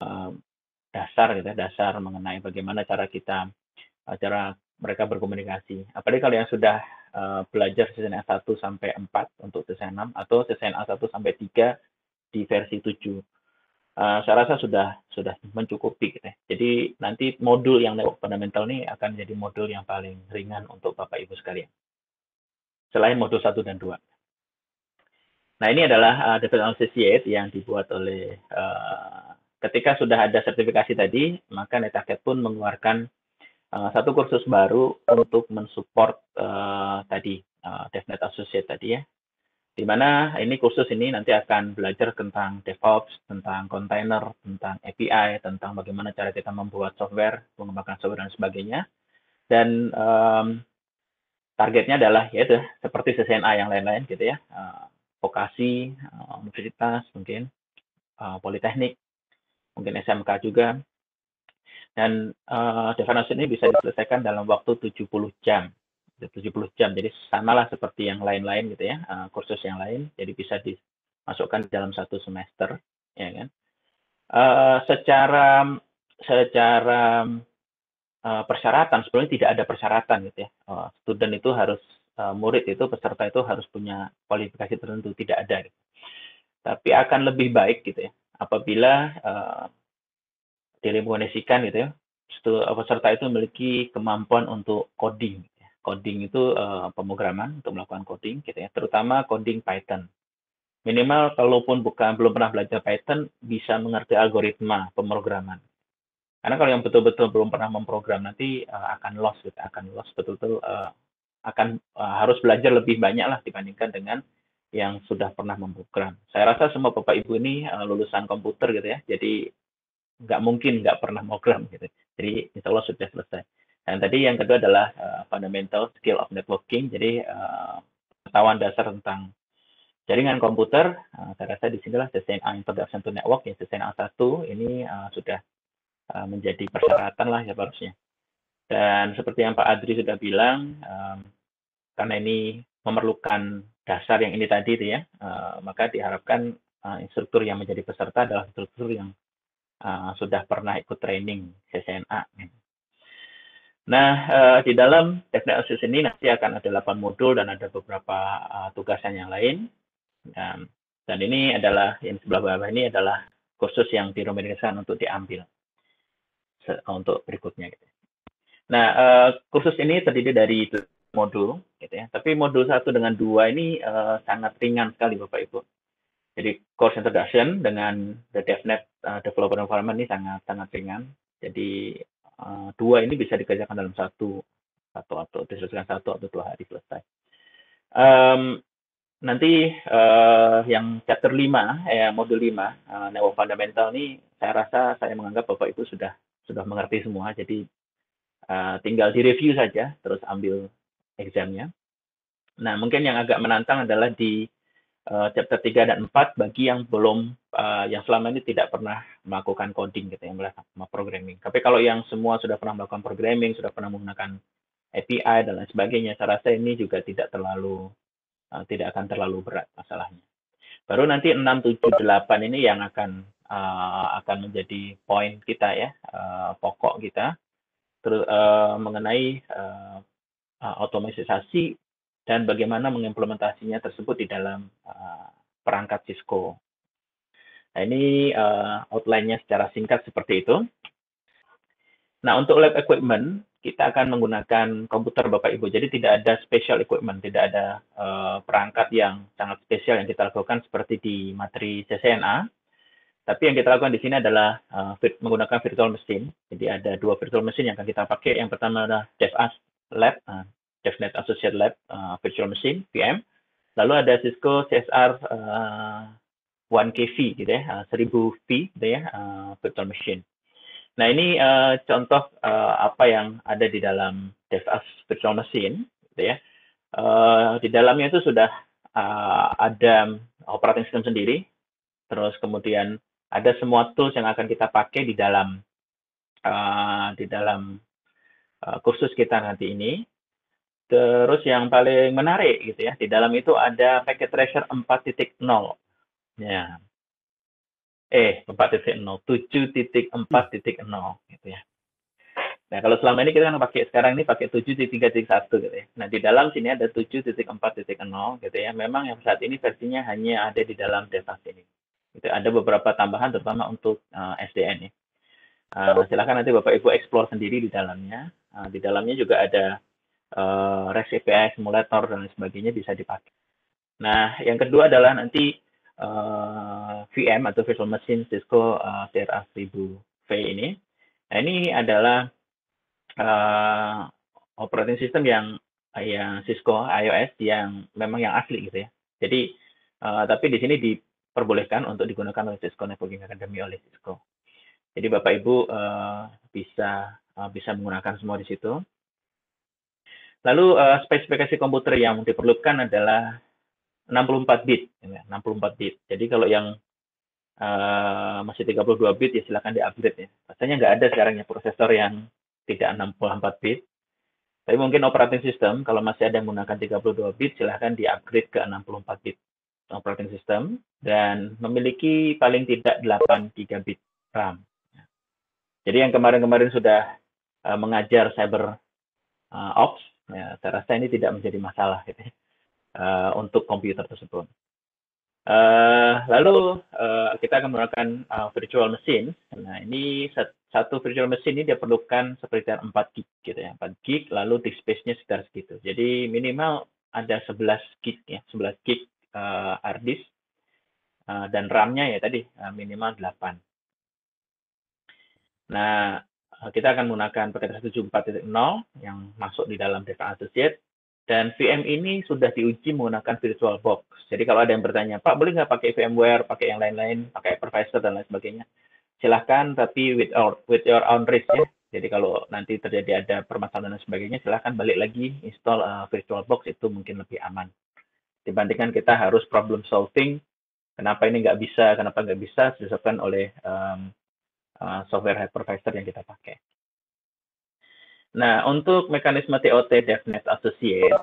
eh, dasar gitu ya, dasar mengenai bagaimana cara mereka berkomunikasi. Apalagi kalau yang sudah belajar CCNA 1 sampai 4 untuk CCNA 6 atau CCNA 1 sampai 3 di versi 7. Saya rasa sudah mencukupi gitu ya. Jadi nanti modul yang network fundamental ini akan jadi modul yang paling ringan untuk Bapak Ibu sekalian. Selain modul 1 dan 2. Nah, ini adalah Development Associate yang dibuat oleh ketika sudah ada sertifikasi tadi, maka Netaket pun mengeluarkan satu kursus baru untuk mensupport tadi DevNet Associate tadi ya. Di mana ini kursus ini nanti akan belajar tentang DevOps, tentang container, tentang API, tentang bagaimana cara kita membuat software, mengembangkan software dan sebagainya. Dan targetnya adalah yaitu seperti CCNA yang lain-lain gitu ya, vokasi, universitas mungkin, politeknik, mungkin SMK juga. Dan definasi ini bisa diselesaikan dalam waktu 70 jam. 70 jam, jadi samalah seperti yang lain-lain gitu ya, kursus yang lain, jadi bisa dimasukkan dalam 1 semester, ya kan. Secara secara persyaratan, sebenarnya tidak ada persyaratan gitu ya. Student itu harus, murid itu, peserta itu harus punya kualifikasi tertentu, tidak ada. Gitu. Tapi akan lebih baik gitu ya, apabila direkomendasikan gitu ya, peserta itu memiliki kemampuan untuk coding. Coding itu pemrograman untuk melakukan coding gitu ya, terutama coding Python. Minimal kalaupun belum pernah belajar Python, bisa mengerti algoritma pemrograman. Karena kalau yang betul-betul belum pernah memprogram nanti akan lost gitu, akan lost betul-betul akan harus belajar lebih banyak lah dibandingkan dengan yang sudah pernah memprogram. Saya rasa semua Bapak Ibu ini lulusan komputer gitu ya, jadi nggak mungkin nggak pernah program gitu. Jadi insya Allah sudah selesai. Dan tadi yang kedua adalah fundamental skill of networking. Jadi pengetahuan dasar tentang jaringan komputer. Saya rasa di sinilah CCNA Introduction to Network, ya CCNA 1 ini sudah menjadi persyaratan lah ya harusnya. Dan seperti yang Pak Adri sudah bilang, karena ini memerlukan dasar yang ini tadi itu ya, maka diharapkan instruktur yang menjadi peserta adalah instruktur yang sudah pernah ikut training CCNA. Nah, di dalam Technical ini nanti akan ada 8 modul dan ada beberapa tugasan yang lain. Dan ini adalah, yang sebelah bawah ini adalah kursus yang direkomendasikan untuk diambil untuk berikutnya. Gitu. Nah, kursus ini terdiri dari modul, gitu ya. Tapi modul 1 dengan 2 ini sangat ringan sekali, Bapak Ibu. Jadi course introduction dengan the DevNet developer environment ini sangat ringan. Jadi 2 ini bisa dikerjakan dalam atau diselesaikan 1 atau 2 hari selesai. Nanti yang chapter 5, modul 5, Network Fundamental ini saya rasa saya menganggap Bapak Ibu sudah mengerti semua. Jadi tinggal direview saja, terus ambil examnya. Nah, mungkin yang agak menantang adalah di chapter 3 dan 4 bagi yang belum yang selama ini tidak pernah melakukan coding gitu ya, melakukan programming. Tapi kalau yang semua sudah pernah melakukan programming, sudah pernah menggunakan API dan lain sebagainya, saya rasa ini juga tidak akan terlalu berat masalahnya. Baru nanti 6, 7, 8 ini yang akan menjadi poin kita ya, pokok kita terus mengenai otomatisasi dan bagaimana mengimplementasinya tersebut di dalam perangkat Cisco. Nah, ini outline-nya secara singkat seperti itu. Nah, untuk lab equipment, kita akan menggunakan komputer Bapak Ibu. Jadi tidak ada special equipment, tidak ada perangkat yang sangat spesial yang kita lakukan seperti di materi CCNA. Tapi yang kita lakukan di sini adalah menggunakan virtual machine. Jadi ada 2 virtual machine yang akan kita pakai. Yang pertama adalah DevAS Lab, DevNet Associate Lab Virtual Machine, VM. Lalu ada Cisco CSR 1KV gitu ya, 1000V gitu ya, virtual machine. Nah, ini contoh apa yang ada di dalam DevOps Virtual Machine, gitu ya. Di dalamnya itu sudah ada operating system sendiri, terus kemudian ada semua tools yang akan kita pakai di dalam kursus kita nanti ini. Terus yang paling menarik gitu ya, di dalam itu ada packet tracer 4.0. Ya, 4.0, 7.4.0 gitu ya. Nah, kalau selama ini kita kan pakai sekarang ini pakai 7.3.1 gitu ya. Nah, di dalam sini ada 7.4.0 gitu ya. Memang yang saat ini versinya hanya ada di dalam DevOps ini. Gitu. Ada beberapa tambahan terutama untuk SDN ya. Silakan nanti Bapak Ibu explore sendiri di dalamnya. Di dalamnya juga ada REST API simulator dan lain sebagainya bisa dipakai. Nah, yang kedua adalah nanti VM atau Virtual Machine Cisco CRA1000V ini. Nah, ini adalah operating system yang Cisco iOS yang memang yang asli gitu ya. Jadi tapi di sini diperbolehkan untuk digunakan oleh Cisco Networking Academy oleh Cisco. Jadi Bapak Ibu bisa menggunakan semua di situ. Lalu spesifikasi komputer yang diperlukan adalah 64 bit, 64 bit. Jadi kalau yang masih 32 bit ya silakan di-upgrade ya. Rasanya nggak ada sekarang ya prosesor yang tidak 64 bit. Tapi mungkin operating system, kalau masih ada yang menggunakan 32 bit, silahkan di-upgrade ke 64 bit operating system, dan memiliki paling tidak 8 gigabit RAM. Jadi yang kemarin-kemarin sudah mengajar cyber ops, ya, saya rasa ini tidak menjadi masalah gitu, untuk komputer tersebut. Lalu kita akan menggunakan virtual machine. Nah, ini satu virtual machine ini dia perlukan sekitar 4 gig gitu ya, 4 gig, lalu disk space-nya sekitar segitu. Jadi minimal ada 11 gig ya, 11 gig hard disk, dan RAM-nya ya tadi minimal 8. Nah, kita akan menggunakan paket 174.0 yang masuk di dalam DevOps Associate. Dan VM ini sudah diuji menggunakan VirtualBox. Jadi kalau ada yang bertanya, Pak, boleh nggak pakai VMware, pakai yang lain-lain, pakai hypervisor dan lain sebagainya? Silahkan, tapi with your own risk ya. Jadi kalau nanti terjadi ada permasalahan dan sebagainya, silahkan balik lagi install VirtualBox, itu mungkin lebih aman. Dibandingkan kita harus problem solving, kenapa ini nggak bisa, disebabkan oleh software hypervisor yang kita pakai. Nah, untuk mekanisme TOT DevNet Associate,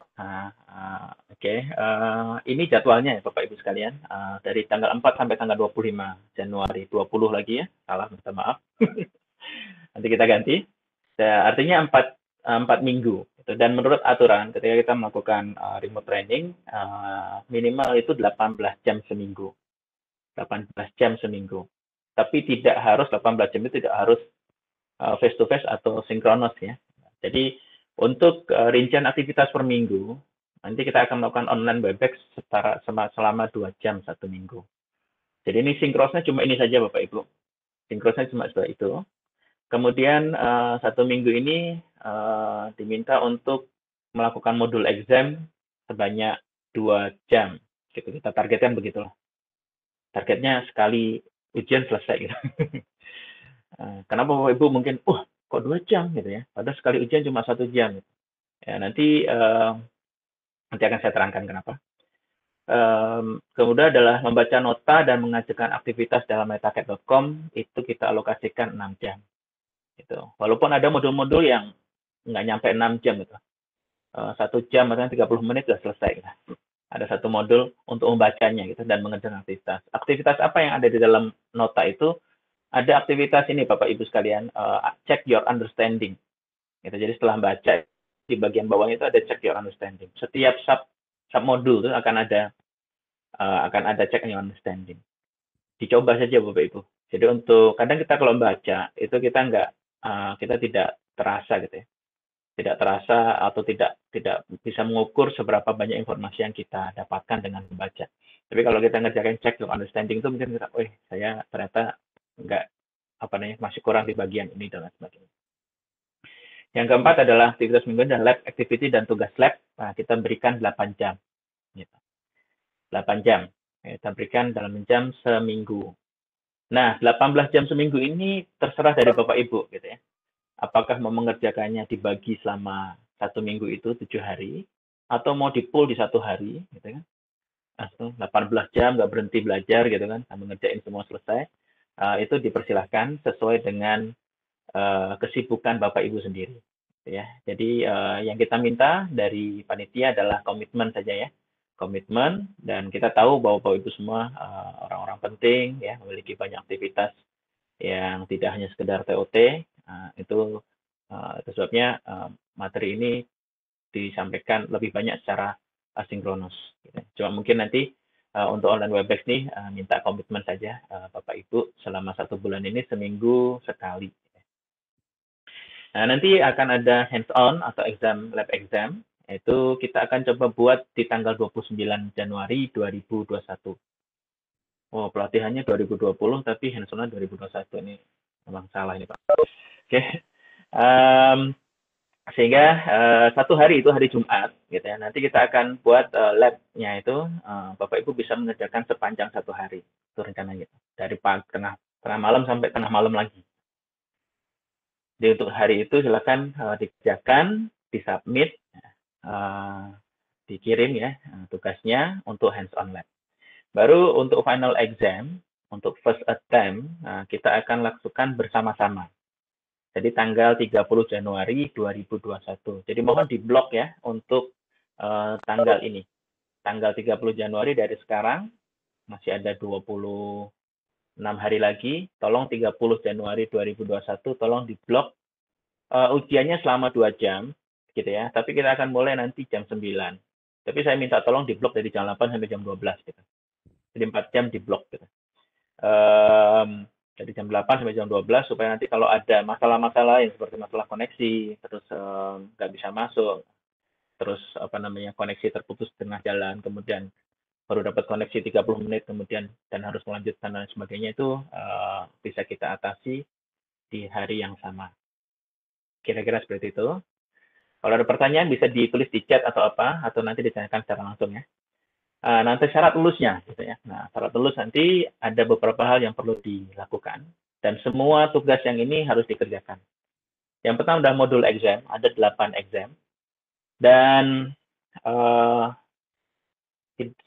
ini jadwalnya ya Bapak Ibu sekalian, dari tanggal 4 sampai tanggal 25 Januari, 20 lagi ya, salah, minta maaf. Nanti kita ganti. Artinya 4 minggu. Dan menurut aturan, ketika kita melakukan remote training, minimal itu 18 jam seminggu. 18 jam seminggu. Tapi tidak harus 18 jam itu tidak harus face to face atau sinkronos ya. Jadi untuk rincian aktivitas per minggu, nanti kita akan melakukan online Webex selama 2 jam 1 minggu. Jadi ini sinkronnya cuma ini saja Bapak Ibu. Sinkronnya cuma setelah itu. Kemudian 1 minggu ini diminta untuk melakukan modul exam sebanyak 2 jam. Gitu. Kita targetkan begitulah. Targetnya sekali ujian selesai gitu. Kenapa Bapak Ibu mungkin, kok 2 jam gitu ya, padahal sekali ujian cuma 1 jam. Ya, nanti akan saya terangkan kenapa. Kemudian adalah membaca nota dan mengajukan aktivitas dalam metacat.com, itu kita alokasikan 6 jam. Gitu. Walaupun ada modul-modul yang nggak nyampe 6 jam gitu. 1 jam atau 30 menit sudah selesai. Gitu. Ada satu modul untuk membacanya gitu dan mengerjakan aktivitas. Aktivitas apa yang ada di dalam nota itu? Ada aktivitas ini Bapak Ibu sekalian, check your understanding. Gitu. Jadi setelah baca di bagian bawahnya itu ada check your understanding. Setiap sub modul itu akan ada check your understanding. Dicoba saja Bapak Ibu. Jadi untuk kadang kita kalau baca itu kita tidak terasa gitu ya. Tidak terasa atau tidak bisa mengukur seberapa banyak informasi yang kita dapatkan dengan membaca. Tapi kalau kita ngerjakan check your understanding itu mungkin kita, saya ternyata masih kurang di bagian ini dan lain sebagainya. Yang keempat adalah aktivitas mingguan dan lab activity dan tugas lab. Nah, kita berikan 8 jam. Gitu. 8 jam. Kita berikan dalam jam seminggu. Nah, 18 jam seminggu ini terserah dari Bapak Ibu gitu ya. Apakah mau mengerjakannya dibagi selama 1 minggu itu 7 hari atau mau di-pool di 1 hari gitu kan. 18 jam nggak berhenti belajar gitu kan, sambil ngerjain semua selesai. Itu dipersilahkan sesuai dengan kesibukan Bapak Ibu sendiri. Ya, jadi yang kita minta dari panitia adalah komitmen saja ya, komitmen, dan kita tahu bahwa Bapak Ibu semua orang-orang penting ya, memiliki banyak aktivitas yang tidak hanya sekedar TOT. Itu sebabnya materi ini disampaikan lebih banyak secara asinkronus. Gitu. Cuma mungkin nanti untuk online Webex nih minta komitmen saja Bapak Ibu selama 1 bulan ini seminggu sekali. Nah, nanti akan ada hands-on atau lab exam, itu kita akan coba buat di tanggal 29 Januari 2021. Oh, pelatihannya 2020, tapi hands-on-nya 2021. Ini memang salah ini, Pak. Oke. Sehingga 1 hari itu hari Jumat, gitu ya. Nanti kita akan buat lab-nya itu, Bapak Ibu bisa mengerjakan sepanjang 1 hari. Itu rencananya gitu. Dari tengah malam sampai tengah malam lagi. Jadi untuk hari itu silakan dikerjakan, disubmit, dikirim ya tugasnya untuk hands-on lab. Baru untuk final exam, untuk first attempt, kita akan lakukan bersama-sama. Jadi tanggal 30 Januari 2021. Jadi mohon diblok ya untuk tanggal ini. Tanggal 30 Januari dari sekarang, masih ada 26 hari lagi. Tolong 30 Januari 2021, tolong diblok. Ujiannya selama 2 jam, gitu ya. Tapi kita akan mulai nanti jam 9. Tapi saya minta tolong diblok dari jam 8 sampai jam 12. Gitu. Jadi 4 jam diblok. Gitu. Dari jam 8 sampai jam 12, supaya nanti kalau ada masalah-masalah yang seperti masalah koneksi, terus nggak bisa masuk, terus koneksi terputus tengah jalan, kemudian baru dapat koneksi 30 menit kemudian dan harus melanjutkan dan sebagainya, itu bisa kita atasi di hari yang sama. Kira-kira seperti itu. Kalau ada pertanyaan bisa ditulis di chat atau apa, atau nanti ditanyakan secara langsung ya. Nanti syarat lulusnya, gitu ya. Nah, syarat lulus nanti ada beberapa hal yang perlu dilakukan, dan semua tugas yang ini harus dikerjakan. Yang pertama adalah modul exam, ada 8 exam, dan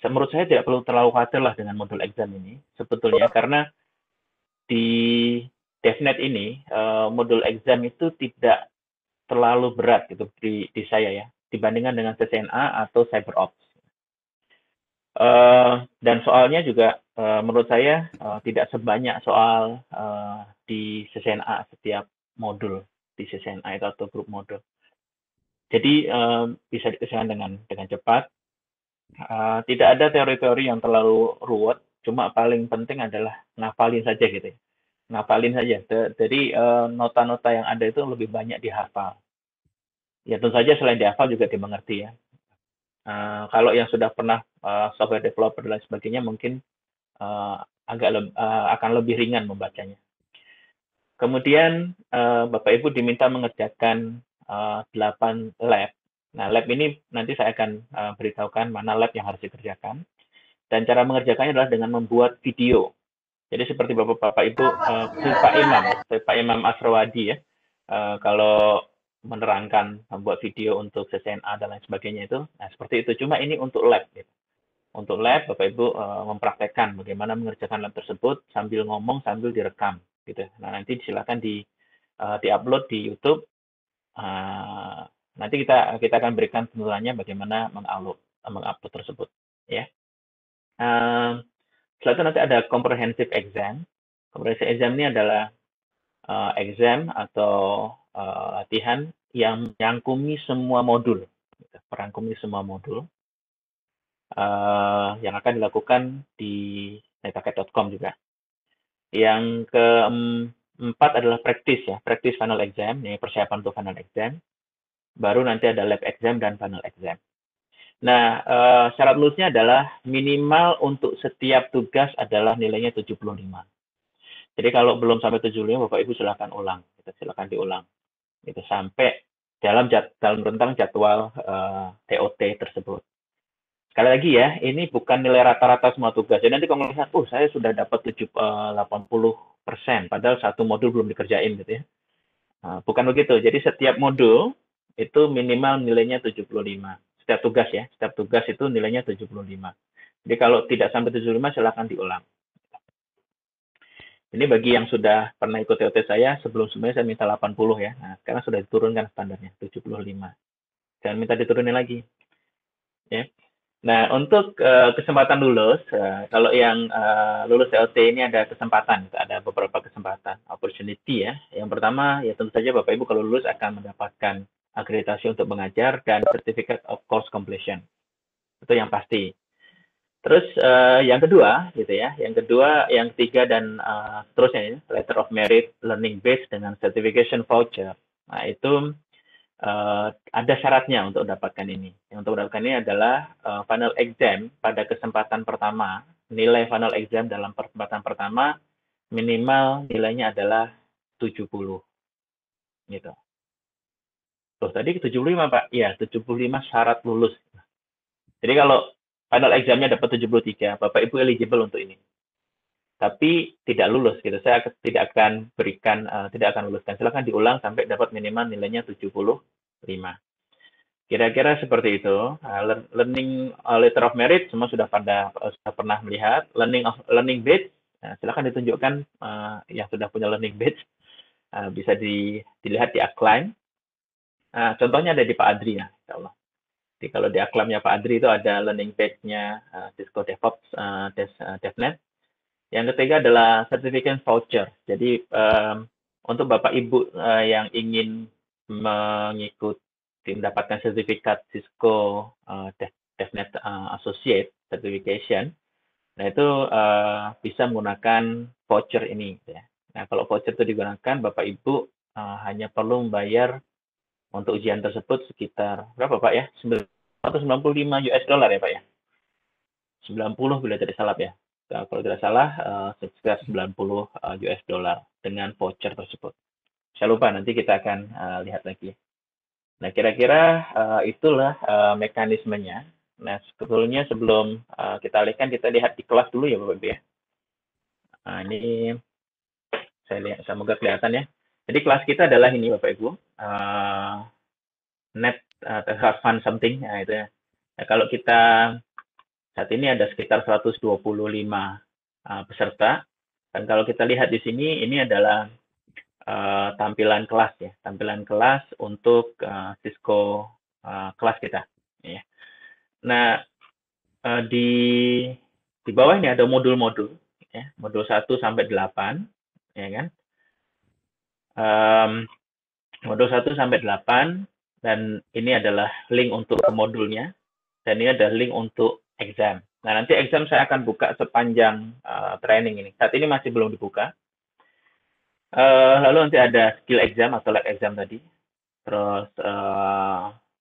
menurut saya tidak perlu terlalu khawatir lah dengan modul exam ini, sebetulnya, karena di DevNet ini, modul exam itu tidak terlalu berat gitu di saya ya, dibandingkan dengan CCNA atau CyberOps. Dan soalnya juga menurut saya tidak sebanyak soal di CCNA setiap modul di CCNA itu atau grup modul. Jadi bisa dikerjakan dengan cepat. Tidak ada teori-teori yang terlalu ruwet, cuma paling penting adalah ngafalin saja gitu ya. Ngafalin saja. Jadi nota-nota yang ada itu lebih banyak dihafal. Ya tentu saja selain dihafal juga dimengerti ya. Kalau yang sudah pernah software developer dan lain sebagainya mungkin akan lebih ringan membacanya. Kemudian Bapak Ibu diminta mengerjakan 8 lab. Nah, lab ini nanti saya akan beritahukan mana lab yang harus dikerjakan. Dan cara mengerjakannya adalah dengan membuat video. Jadi seperti Bapak Ibu, Pak Imam Asrawadi ya, kalau menerangkan membuat video untuk CCNA dan lain sebagainya itu, nah seperti itu. Cuma ini untuk lab. Gitu. Untuk lab, Bapak Ibu mempraktekkan bagaimana mengerjakan lab tersebut sambil ngomong, sambil direkam. Gitu. Nah, nanti silakan di-upload di YouTube. Nanti kita akan berikan tuntutannya bagaimana mengupload tersebut. Ya. Setelah itu nanti ada comprehensive exam. Comprehensive exam ini adalah exam atau latihan yang merangkumi semua modul. Merangkumi semua modul yang akan dilakukan di netpacket.com juga. Yang keempat adalah practice ya, practice final exam, ini persiapan untuk final exam. Baru nanti ada lab exam dan final exam. Nah, syarat lulusnya adalah minimal untuk setiap tugas adalah nilainya 75. Jadi kalau belum sampai 75, Bapak Ibu silakan ulang, silakan diulang, gitu sampai dalam rentang jadwal TOT tersebut. Sekali lagi ya, ini bukan nilai rata-rata semua tugas. Jadi nanti kalau melihat, saya sudah dapat 80%, padahal satu modul belum dikerjain gitu ya. Bukan begitu. Jadi setiap modul itu minimal nilainya 75. Setiap tugas ya, setiap tugas itu nilainya 75. Jadi kalau tidak sampai 75, silakan diulang. Ini bagi yang sudah pernah ikut TOT saya, sebelumnya saya minta 80 ya. Nah, sekarang sudah diturunkan standarnya, 75. Jangan minta diturunin lagi. Ya. Nah, untuk kesempatan lulus, kalau yang lulus COT ini ada kesempatan, ada beberapa kesempatan, opportunity ya. Yang pertama, ya tentu saja Bapak Ibu kalau lulus akan mendapatkan akreditasi untuk mengajar dan certificate of course completion. Itu yang pasti. Terus yang kedua, gitu ya, yang ketiga dan seterusnya ya, letter of merit, learning base dengan certification voucher. Nah itu ada syaratnya untuk mendapatkan ini. Yang untuk mendapatkan ini adalah final exam pada kesempatan pertama. Nilai final exam dalam kesempatan pertama minimal nilainya adalah 70 gitu. Tuh tadi 75 Pak. Iya, 75 syarat lulus. Jadi kalau final examnya dapat 73, Bapak Ibu eligible untuk ini. Tapi tidak lulus gitu. Saya tidak akan berikan tidak akan luluskan. Silakan diulang sampai dapat minimal nilainya 75. Kira-kira seperti itu. Learning letter of merit semua sudah pernah melihat. Learning badge, silakan ditunjukkan yang sudah punya learning badge. Bisa dilihat di Acclaim. Contohnya ada di Pak Adri ya, insya Allah. Jadi kalau di Acclaimnya Pak Adri itu ada learning badge-nya Cisco DevOps, DevNet. Yang ketiga adalah certificate voucher. Jadi untuk Bapak Ibu yang ingin mendapatkan sertifikat Cisco DevNet Associate Certification, nah itu bisa menggunakan voucher ini. Ya. Nah kalau voucher itu digunakan, Bapak Ibu hanya perlu membayar untuk ujian tersebut sekitar berapa Pak ya? 995 US dollar ya Pak ya? 90 bila tidak salah ya. Nah, kalau tidak salah sekitar 90 US dollar dengan voucher tersebut. Saya lupa, nanti kita akan lihat lagi. Nah, kira-kira itulah mekanismenya. Nah, sebetulnya sebelum kita alihkan, kita lihat di kelas dulu ya Bapak Ibu ya. Nah, ini saya lihat, semoga kelihatan ya. Jadi kelas kita adalah ini Bapak Ibu. Net have fun something, nah itu ya. Nah, kalau kita saat ini ada sekitar 125 peserta. Dan kalau kita lihat di sini, ini adalah tampilan kelas ya, tampilan kelas untuk Cisco kelas kita. Ya. Nah, di bawah ini ada modul-modul, ya, modul 1 sampai 8, ya kan? Modul 1 sampai 8, dan ini adalah link untuk modulnya, dan ini ada link untuk exam. Nah, nanti exam saya akan buka sepanjang training ini. Saat ini masih belum dibuka. Lalu nanti ada skill exam atau lab exam tadi. Terus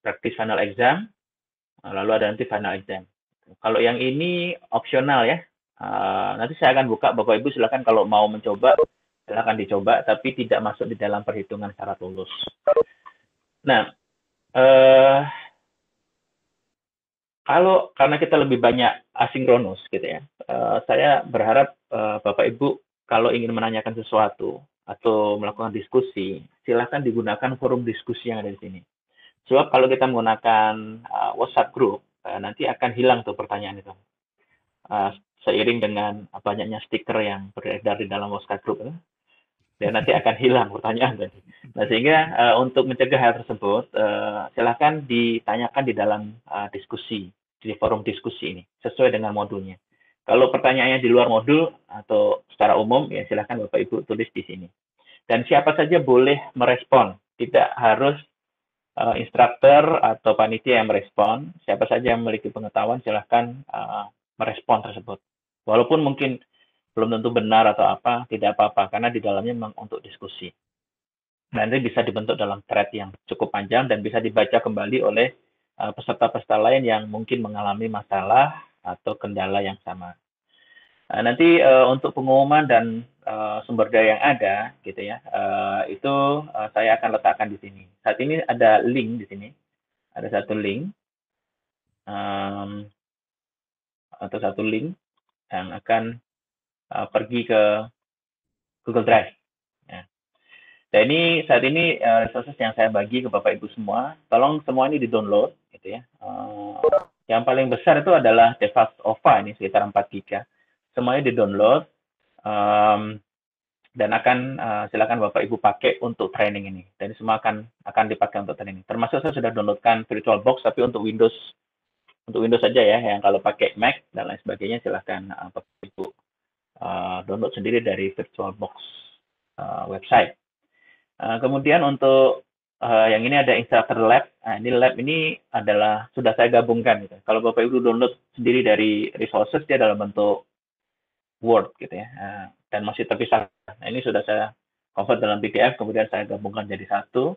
practice final exam. Lalu ada nanti final exam. Kalau yang ini opsional ya. Nanti saya akan buka, Bapak Ibu silakan kalau mau mencoba, silakan dicoba, tapi tidak masuk di dalam perhitungan syarat lulus. Nah, kalau karena kita lebih banyak asinkronus gitu ya, saya berharap Bapak Ibu kalau ingin menanyakan sesuatu atau melakukan diskusi, silakan digunakan forum diskusi yang ada di sini. Sebab kalau kita menggunakan WhatsApp group, nanti akan hilang tuh pertanyaan itu. Seiring dengan banyaknya stiker yang beredar di dalam WhatsApp group, dan nanti akan hilang pertanyaan tadi. Nah, sehingga untuk mencegah hal tersebut, silakan ditanyakan di dalam diskusi, di forum diskusi ini, sesuai dengan modulnya. Kalau pertanyaannya di luar modul atau secara umum, ya silakan Bapak Ibu tulis di sini. Dan siapa saja boleh merespon, tidak harus instruktur atau panitia yang merespon. Siapa saja yang memiliki pengetahuan, silakan merespon tersebut. Walaupun mungkin belum tentu benar atau apa, tidak apa-apa, karena di dalamnya memang untuk diskusi. Nanti bisa dibentuk dalam thread yang cukup panjang dan bisa dibaca kembali oleh peserta-peserta lain yang mungkin mengalami masalah atau kendala yang sama. Nanti untuk pengumuman dan sumber daya yang ada, gitu ya, itu saya akan letakkan di sini. Saat ini ada link di sini, ada satu link atau satu link yang akan pergi ke Google Drive. Ya. Dan ini saat ini resources yang saya bagi ke Bapak Ibu semua, tolong semua ini di-download, gitu ya. Yang paling besar itu adalah DevOps OVA ini sekitar 4 GB. Semuanya di-download dan akan silakan Bapak Ibu pakai untuk training ini. Dan semua akan dipakai untuk training. Termasuk saya sudah downloadkan VirtualBox tapi untuk Windows Untuk Windows saja ya, yang kalau pakai Mac dan lain sebagainya silahkan Bapak Ibu download sendiri dari VirtualBox website. Kemudian untuk yang ini ada Instructor Lab. Nah, ini lab ini adalah sudah saya gabungkan gitu. Kalau Bapak Ibu download sendiri dari resources dia dalam bentuk Word gitu ya. Dan masih terpisah. Nah, ini sudah saya convert dalam PDF kemudian saya gabungkan jadi satu.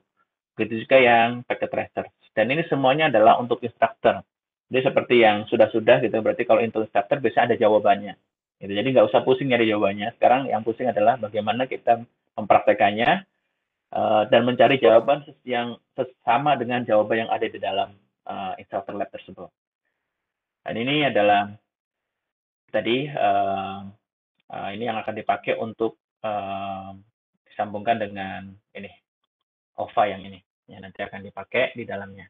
Begitu juga yang packet tracer. Dan ini semuanya adalah untuk instructor. Jadi seperti yang sudah-sudah gitu, berarti kalau untuk instructor biasanya ada jawabannya. Gitu. Jadi nggak usah pusing nyari jawabannya. Sekarang yang pusing adalah bagaimana kita mempraktekannya dan mencari jawaban yang sama dengan jawaban yang ada di dalam instructor lab tersebut. Dan ini adalah tadi ini yang akan dipakai untuk disambungkan dengan ini OVA yang ini. Ya, nanti akan dipakai di dalamnya.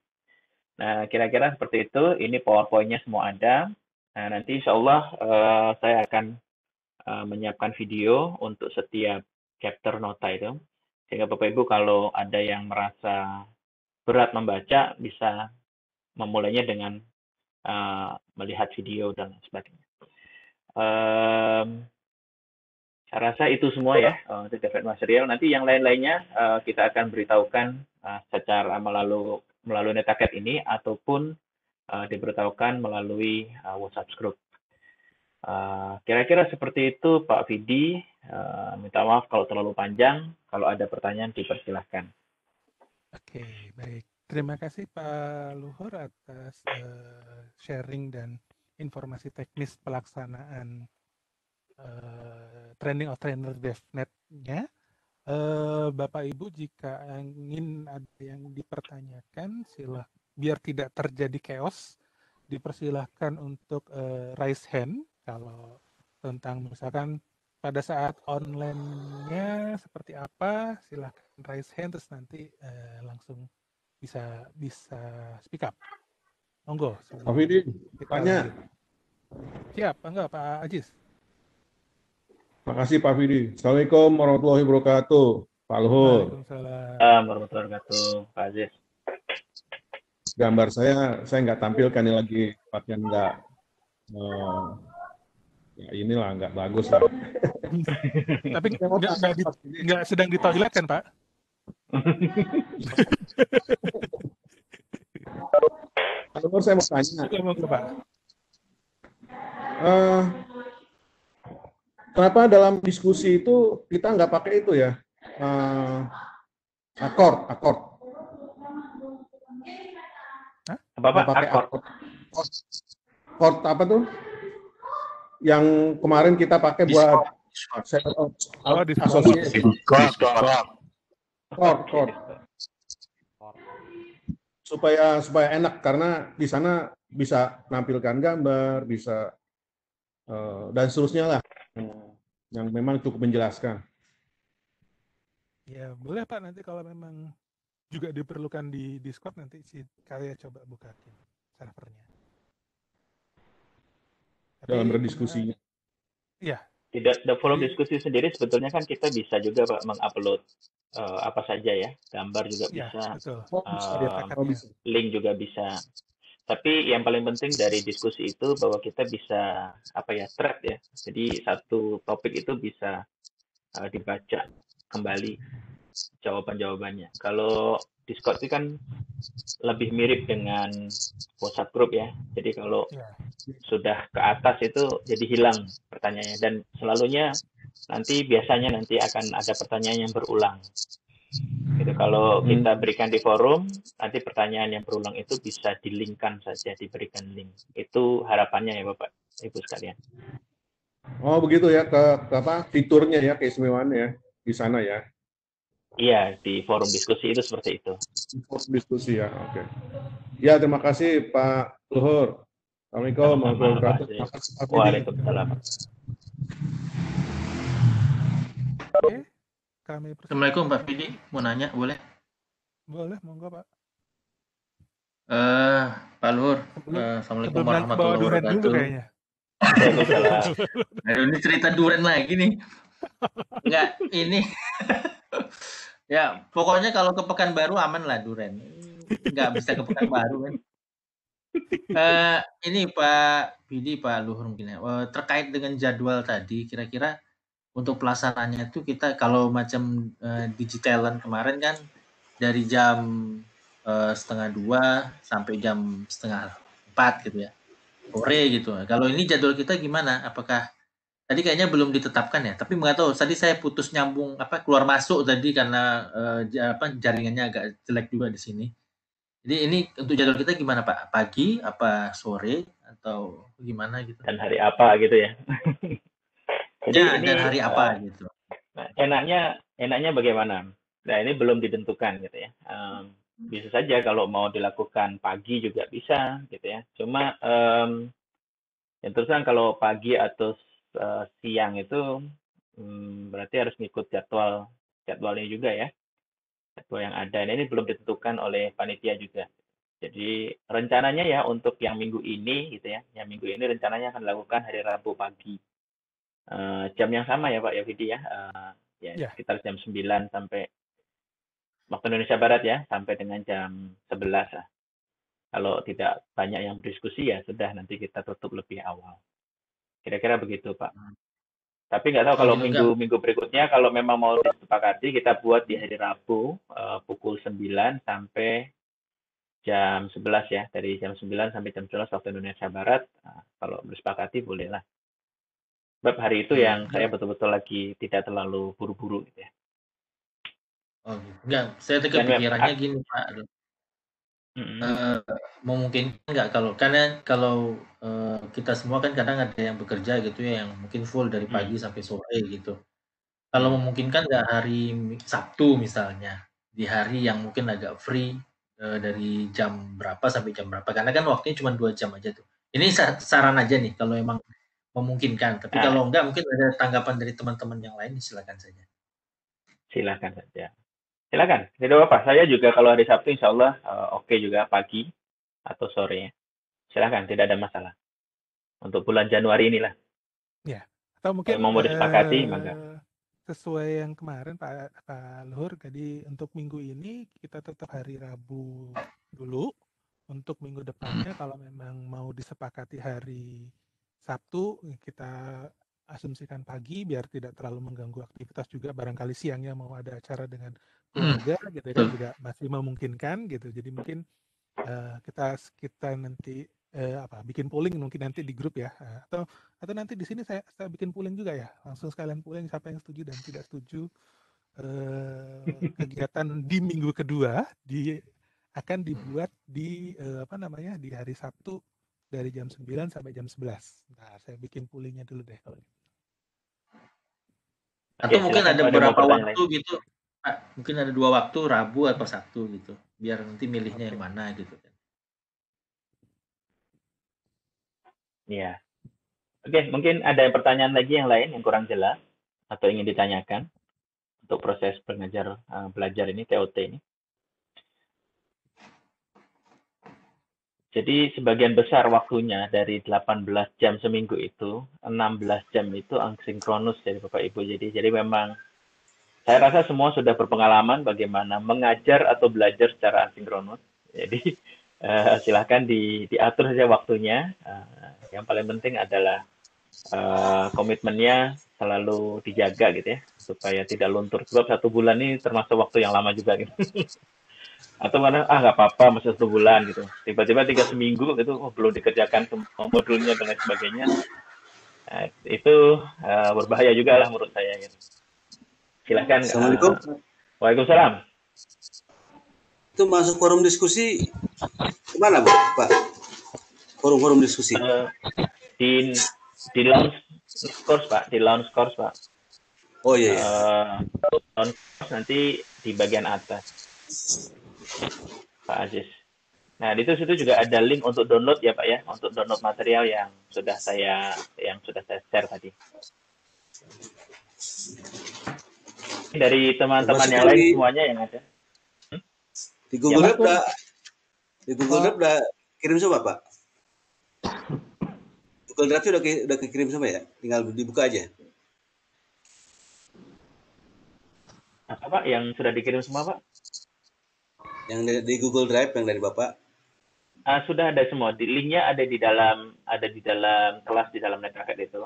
Nah, kira-kira seperti itu. Ini PowerPoint-nya semua ada. Nah, nanti insya Allah saya akan menyiapkan video untuk setiap chapter nota itu. Sehingga Bapak Ibu kalau ada yang merasa berat membaca, bisa memulainya dengan melihat video dan sebagainya. Saya rasa itu semua ya untuk dapat material. Nanti yang lain-lainnya kita akan beritahukan secara melalui netaket ini ataupun diberitahukan melalui WhatsApp group. Kira-kira seperti itu Pak Vidi. Minta maaf kalau terlalu panjang. Kalau ada pertanyaan dipersilahkan. Oke, baik. Terima kasih Pak Luhur atas sharing dan informasi teknis pelaksanaan training of trainer DevNet-nya. Bapak Ibu jika ingin ada yang dipertanyakan biar tidak terjadi chaos, dipersilahkan untuk raise hand kalau tentang misalkan pada saat online-nya seperti apa, silahkan raise hand terus nanti langsung bisa speak up. Monggo. Pak Vidi, tanya. Siap, enggak Pak Ajis? Makasih Pak Vidi. Assalamualaikum warahmatullahi wabarakatuh. Pak Luhur. Waalaikumsalam warahmatullahi wabarakatuh. Pak Aziz. Gambar saya nggak tampilkan ini lagi tempatnya nggak ya inilah nggak bagus lah. Tapi nggak sedang di toilet kan Pak? Pak Luhur saya mau tanya. Pak. Kenapa dalam diskusi itu kita nggak pakai itu ya? Akord. Apa pakai akord apa tuh? Yang kemarin kita pakai buat asosiasi. Akord. Supaya enak karena di sana bisa nampilkan gambar, bisa dan seterusnya lah. Yang memang cukup menjelaskan. Ya boleh Pak, nanti kalau memang juga diperlukan di Discord nanti kalian coba bukain servernya. Dalam berdiskusinya. Iya. Tidak forum diskusi sendiri sebetulnya kan kita bisa juga Pak mengupload apa saja ya, gambar juga bisa, link juga bisa. Tapi yang paling penting dari diskusi itu bahwa kita bisa thread ya. Jadi satu topik itu bisa dibaca kembali jawaban-jawabannya. Kalau Discord itu kan lebih mirip dengan WhatsApp group ya. Jadi kalau sudah ke atas itu jadi hilang pertanyaannya dan selalunya biasanya nanti akan ada pertanyaan yang berulang. Gitu. Kalau kita berikan di forum, nanti pertanyaan yang berulang itu bisa di-link-kan saja, diberikan link. Itu harapannya ya Bapak, Ibu sekalian. Oh begitu ya, ke fiturnya ya, keistimewaannya ya, di sana ya. Iya, di forum diskusi itu seperti itu. Forum diskusi ya, oke. Ya, terima kasih Pak Luhur. Assalamualaikum warahmatullahi wabarakatuh. Waalaikumsalam. Assalamualaikum Pak Vidi, mau nanya boleh? Boleh, monggo Pak. Pak Luhur, Assalamualaikum warahmatullahi wabarakatuh. Ini cerita duren lagi nih. Enggak, ini. Ya, pokoknya kalau ke Pekanbaru aman lah duren. Enggak bisa ke Pekanbaru kan. Ini Pak Bidi, Pak Luhur mungkin ya, terkait dengan jadwal tadi, kira-kira untuk pelaksanaannya itu kita kalau macam digitalan kemarin kan dari jam 1:30 sampai jam 3:30 gitu ya, sore gitu. Kalau ini jadwal kita gimana? Apakah tadi kayaknya belum ditetapkan ya? Tapi nggak tahu. Tadi saya putus nyambung keluar masuk tadi karena jaringannya agak jelek juga di sini. Jadi ini untuk jadwal kita gimana Pak? Pagi, apa sore, atau gimana gitu? Dan hari apa gitu ya. Jadi Ya, ini dan hari apa gitu. nah, enaknya bagaimana? Nah ini belum ditentukan gitu ya. Bisa saja kalau mau dilakukan pagi juga bisa gitu ya. Cuma yang terus terang kalau pagi atau siang itu berarti harus ngikut jadwalnya juga ya. Jadwal yang ada. Nah, ini belum ditentukan oleh panitia juga. Jadi rencananya ya untuk yang minggu ini gitu ya. Yang minggu ini rencananya akan dilakukan hari Rabu pagi. Jam yang sama ya Pak Yovidi ya. Ya Ya. sekitar jam 9 sampai waktu Indonesia Barat ya, sampai dengan jam 11 lah. Kalau tidak banyak yang berdiskusi ya sudah nanti kita tutup lebih awal. Kira-kira begitu Pak. Tapi nggak tahu Oh kalau gitu enggak. minggu-minggu berikutnya kalau memang mau disepakati kita buat di hari Rabu pukul 9 sampai jam 11 ya. Dari jam 9 sampai jam 11 waktu Indonesia Barat. Nah, kalau bersepakati bolehlah. Sebab hari itu yang saya betul-betul lagi tidak terlalu buru-buru gitu ya. Oh gitu. Enggak, saya tuh Dan kepikirannya gini Pak. Memungkinkan nggak karena kalau kita semua kan kadang ada yang bekerja gitu ya, yang mungkin full dari pagi sampai sore gitu. Kalau memungkinkan nggak hari Sabtu misalnya, di hari yang mungkin agak free dari jam berapa sampai jam berapa? Karena kan waktunya cuma 2 jam aja tuh. Ini saran aja nih kalau emang memungkinkan. Tapi Nah, kalau enggak mungkin ada tanggapan dari teman-teman yang lain, silakan saja. silakan saja. Silakan, tidak apa-apa. Saya juga kalau hari Sabtu insya Allah oke juga pagi atau sore. Silakan, tidak ada masalah. Untuk bulan Januari inilah. Ya, atau Kalau mungkin memang mau disepakati, maka. sesuai yang kemarin Pak Luhur, jadi untuk minggu ini kita tetap hari Rabu dulu. Untuk minggu depannya kalau memang mau disepakati hari Sabtu, kita asumsikan pagi biar tidak terlalu mengganggu aktivitas juga. Barangkali siangnya mau ada acara dengan keluarga gitu kan, juga masih memungkinkan gitu. Jadi mungkin kita nanti bikin polling mungkin nanti di grup ya, atau nanti di sini saya bikin polling juga ya, langsung sekalian polling siapa yang setuju dan tidak setuju kegiatan di minggu kedua akan dibuat di di hari Sabtu dari jam 9 sampai jam 11. Nah, saya bikin pollingnya dulu deh kalau gitu. Atau mungkin silakan, ada kalau beberapa mau waktu lain. gitu, Pak. Mungkin ada 2 waktu, Rabu atau Sabtu gitu. Biar nanti milihnya yang mana gitu kan. Iya. Oke, mungkin ada pertanyaan lagi yang lain yang kurang jelas atau ingin ditanyakan untuk proses belajar ini, TOT ini. Jadi sebagian besar waktunya dari 18 jam seminggu itu, 16 jam itu asinkronus dari Bapak Ibu. Jadi memang saya rasa semua sudah berpengalaman bagaimana mengajar atau belajar secara asinkronus. Jadi silahkan diatur saja waktunya. Yang paling penting adalah komitmennya selalu dijaga gitu ya, supaya tidak luntur. Sebab 1 bulan ini termasuk waktu yang lama juga gitu. Atau mana nggak apa-apa masih 1 bulan gitu. Tiba-tiba 3 seminggu gitu, belum dikerjakan semua modulnya dan lain sebagainya. Nah, itu berbahaya juga lah menurut saya gitu. Silakan. Assalamualaikum. Waalaikumsalam. Itu masuk forum diskusi kemana Pak? Forum diskusi. Di launch course Pak, di launch course Pak. Oh iya. Launch course nanti di bagian atas, Pak Aziz. Nah, di situ juga ada link untuk download ya Pak ya, untuk download material yang sudah saya share tadi. Dari teman-teman yang lain semuanya yang ada. Di Google Drive udah kirim semua Pak. Google Drive udah kirim semua ya, tinggal dibuka aja. Apa Pak yang sudah dikirim semua Pak? Yang di Google Drive yang dari Bapak. Sudah ada semua. Linknya ada di dalam kelas di dalam NetRacket itu.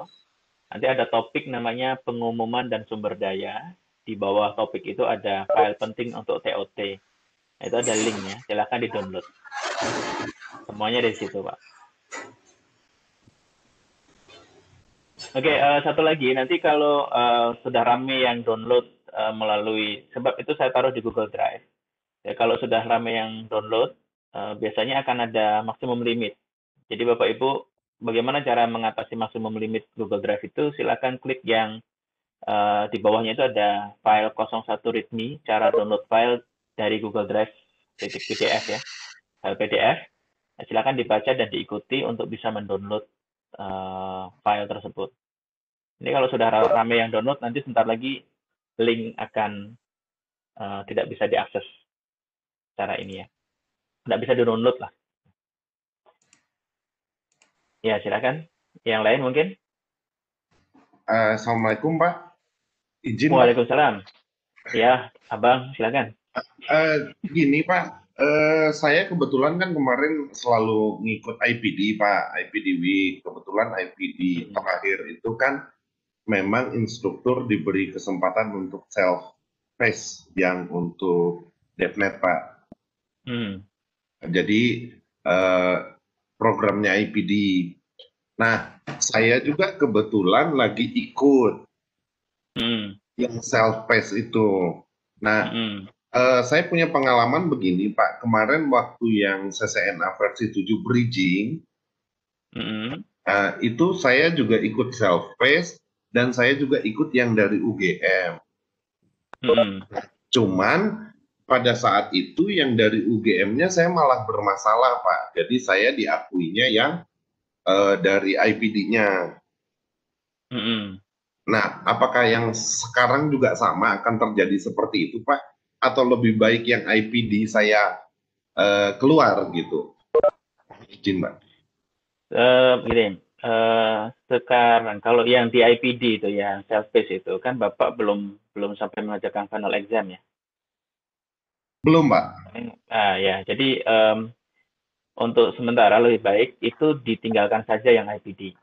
Nanti ada topik namanya pengumuman dan sumber daya. Di bawah topik itu ada file penting untuk TOT. Itu ada linknya. Silakan di-download. Semuanya dari situ, Pak. Oke, satu lagi. Nanti kalau sudah rame yang download melalui, sebab itu saya taruh di Google Drive. Ya, kalau sudah rame yang download, biasanya akan ada maksimum limit. Jadi Bapak Ibu, bagaimana cara mengatasi maksimum limit Google Drive itu? Silakan klik yang di bawahnya itu ada file 01 readme, cara download file dari Google Drive .pdf ya, file PDF. Nah, silakan dibaca dan diikuti untuk bisa mendownload file tersebut. Ini kalau sudah rame yang download, nanti sebentar lagi link akan tidak bisa diakses cara ini ya. Tidak bisa di-download lah. Ya, silakan. Yang lain mungkin? Assalamualaikum, Pak. Izin, Pak. Waalaikumsalam. Ya, Abang, silakan. Gini, Pak. Saya kebetulan kan kemarin selalu ngikut IPD, Pak. IPD Week. Kebetulan IPD terakhir itu kan memang instruktur diberi kesempatan untuk self-test yang untuk DevNet, Pak. Jadi programnya IPD. Nah, saya juga kebetulan lagi ikut yang self-paced itu. Nah, saya punya pengalaman begini, Pak. Kemarin waktu yang CCNA versi 7 bridging, itu saya juga ikut self-paced dan saya juga ikut yang dari UGM. Cuman pada saat itu yang dari UGM-nya saya malah bermasalah, Pak. Jadi saya diakuinya yang dari IPD-nya. Nah, apakah yang sekarang juga sama akan terjadi seperti itu, Pak? Atau lebih baik yang IPD saya keluar gitu? Izin, Pak. Gini, sekarang kalau yang di IPD itu yang self-paced itu kan Bapak belum sampai mengerjakan final exam ya? Belum, Pak. Ya, jadi untuk sementara lebih baik itu ditinggalkan saja yang IPD.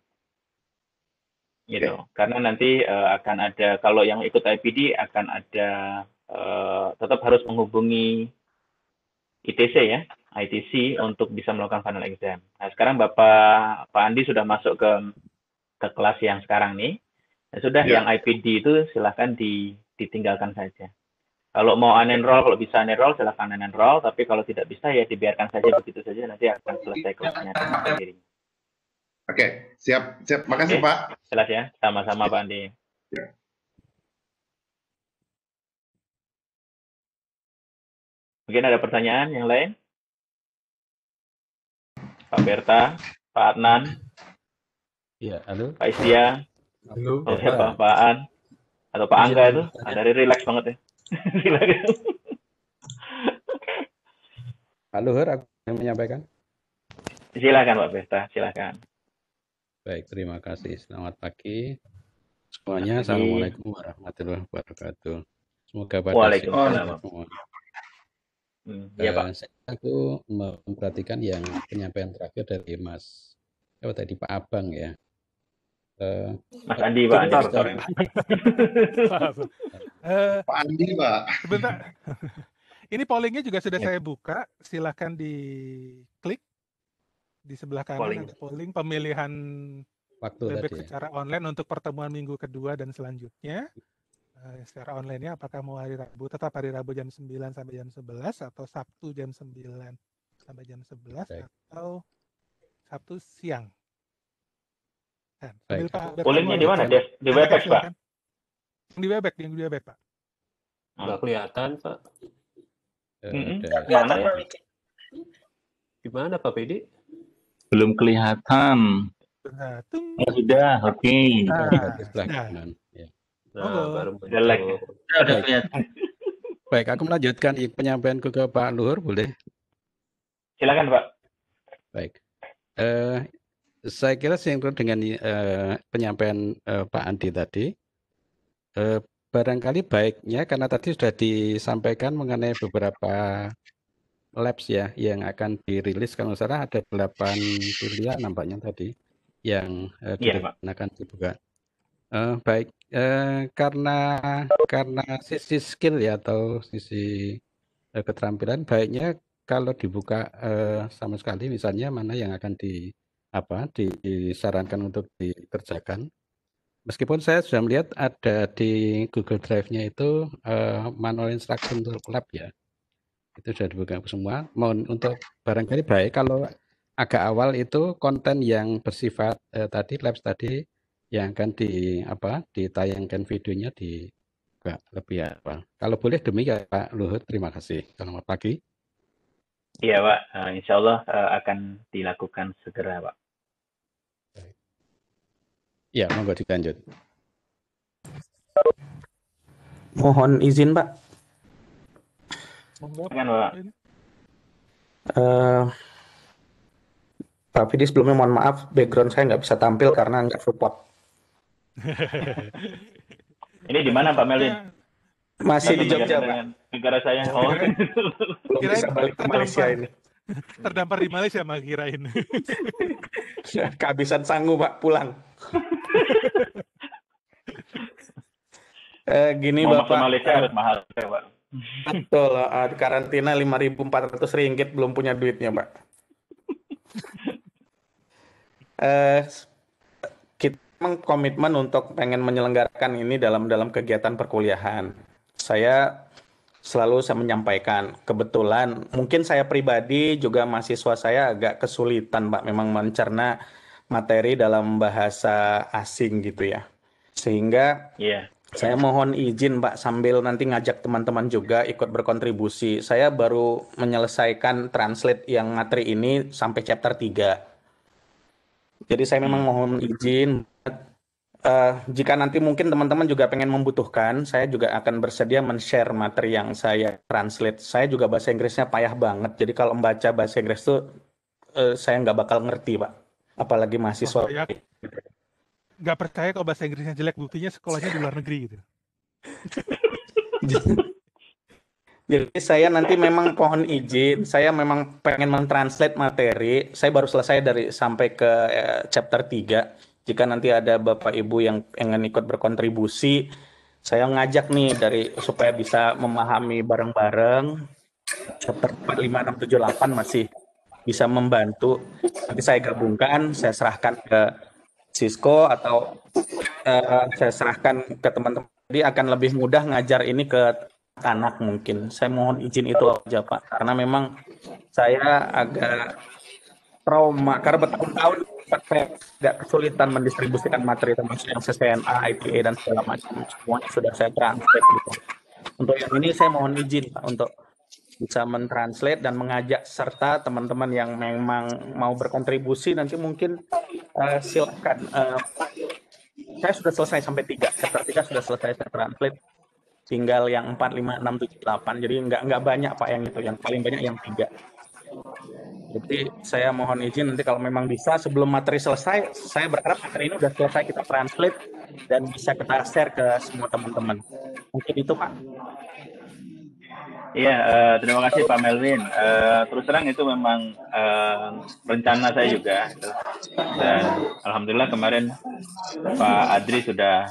Gitu. Karena nanti akan ada, kalau yang ikut IPD akan ada tetap harus menghubungi ITC ya, ITC untuk bisa melakukan final exam. Nah, sekarang Pak Andi sudah masuk ke kelas yang sekarang nih. Nah, sudah yang IPD itu silahkan ditinggalkan saja. Kalau mau unenroll, kalau bisa unenroll silahkan unenroll, tapi kalau tidak bisa ya dibiarkan saja begitu saja, nanti akan selesai kelasnya dengan sendirinya. Oke, siap. Makasih, Pak. Jelas ya, sama-sama Pak Andi. Ya. Mungkin ada pertanyaan yang lain? Pak Berta, Pak Adnan, Ya, halo. Pak Istia, Halo. Pak Aan, atau Pak Angga itu, dari relax banget ya. Silakan. Halo, Her, aku yang menyampaikan. Silakan Pak Berta, silakan. Baik, terima kasih. Selamat pagi semuanya. Assalamualaikum warahmatullahi wabarakatuh. Semoga pada Waalaikumsalam. semua. Iya Pak. Aku memperhatikan yang penyampaian terakhir dari Mas, tadi Pak Abang ya. Mas Andi Pak. Pak Andi, Pak. Sebentar. Ini pollingnya juga sudah saya buka. Silahkan diklik. Di sebelah kanan ada polling pemilihan waktu bebek secara online untuk pertemuan minggu kedua dan selanjutnya. Secara online-nya apakah mau hari Rabu, tetap hari Rabu jam 9 sampai jam 11 atau Sabtu jam 9 sampai jam 11 atau Sabtu siang. Pollingnya di mana? Di Webex, Pak? Di Webex, Pak. Nggak kelihatan, Pak. Mana ya? Gimana, Pak Pedi? Belum kelihatan. Sudah, oke. Baik, aku melanjutkan penyampaianku ke Pak Luhur, boleh? Silakan, Pak. Baik. Saya kira sinkron dengan penyampaian Pak Andi tadi. Barangkali baiknya karena tadi sudah disampaikan mengenai beberapa labs ya yang akan dirilis. Kalau nggak salah ada 8 pilihan nampaknya tadi yang Iya, Pak. akan dibuka. Baik, karena sisi skill ya atau sisi keterampilan, baiknya kalau dibuka sama sekali, misalnya mana yang akan disarankan untuk dikerjakan. Meskipun saya sudah melihat ada di Google Drive-nya itu manual instruction untuk lab ya, itu sudah dibuka semua. Untuk barangkali baik kalau agak awal itu konten yang bersifat tadi labs tadi yang akan ditayangkan videonya dibuka lebih awal. Kalau boleh demikian Pak Luhut, terima kasih. Selamat pagi. Iya, Pak. Insya Allah akan dilakukan segera, Pak. Ya, monggo dilanjut. Mohon izin, Pak. Silakan, Pak. Pak Fidi, sebelumnya mohon maaf, background saya nggak bisa tampil karena nggak support. Ini di mana, Pak Melvin? Masih di Jogja, Pak. Negara saya. Oh. Belum bisa balik ke Malaysia ini. Terdampar di Malaysia, mah kirain. Kehabisan sanggup, Pak, pulang. Gini, Mau Bapak. masuk Malaysia harus mahal, Pak. Betul, karantina 5.400 ringgit, belum punya duitnya, Pak. Kita memang komitmen untuk pengen menyelenggarakan ini dalam kegiatan perkuliahan. Saya menyampaikan, kebetulan mungkin saya pribadi juga mahasiswa saya agak kesulitan, Pak, memang mencerna materi dalam bahasa asing gitu ya. Sehingga saya mohon izin, Pak, sambil nanti ngajak teman-teman juga ikut berkontribusi. Saya baru menyelesaikan translate yang materi ini sampai chapter 3. Jadi saya memang mohon izin. Jika nanti mungkin teman-teman juga pengen membutuhkan, saya juga akan bersedia men-share materi yang saya translate. Saya juga bahasa Inggrisnya payah banget. Jadi kalau membaca bahasa Inggris itu saya nggak bakal ngerti, Pak. Apalagi mahasiswa. Nggak percaya kalau bahasa Inggrisnya jelek, buktinya sekolahnya di luar negeri gitu. Jadi saya nanti memang mohon izin, saya memang pengen mentranslate materi. Saya baru selesai sampai ke chapter 3. Jika nanti ada Bapak Ibu yang ingin ikut berkontribusi, saya ngajak nih supaya bisa memahami bareng-bareng. Chapter 4, 5, 6, 7, 8 masih bisa membantu. Nanti saya gabungkan, saya serahkan ke Cisco atau saya serahkan ke teman-teman. Jadi akan lebih mudah ngajar ini ke anak mungkin. Saya mohon izin itu aja, Pak. Karena memang saya agak trauma. Karena bertahun-tahun saya agak kesulitan mendistribusikan materi termasuk yang CCNA, IPA, dan segala macam. Semuanya sudah saya translate gitu. Untuk yang ini saya mohon izin, Pak, untuk bisa mentranslate dan mengajak serta teman-teman yang memang mau berkontribusi nanti mungkin silakan. Saya sudah selesai sampai 3, chapter 3 sudah selesai saya translate. Tinggal yang 4, 5, 6, 7, 8. Jadi nggak banyak, Pak, yang itu. Yang paling banyak yang 3. Jadi saya mohon izin nanti kalau memang bisa sebelum materi selesai, saya berharap materi ini sudah selesai kita translate dan bisa kita share ke semua teman-teman. Mungkin itu, Pak. Iya, terima kasih Pak Melvin. Terus terang itu memang rencana saya juga. Dan alhamdulillah kemarin Pak Adri sudah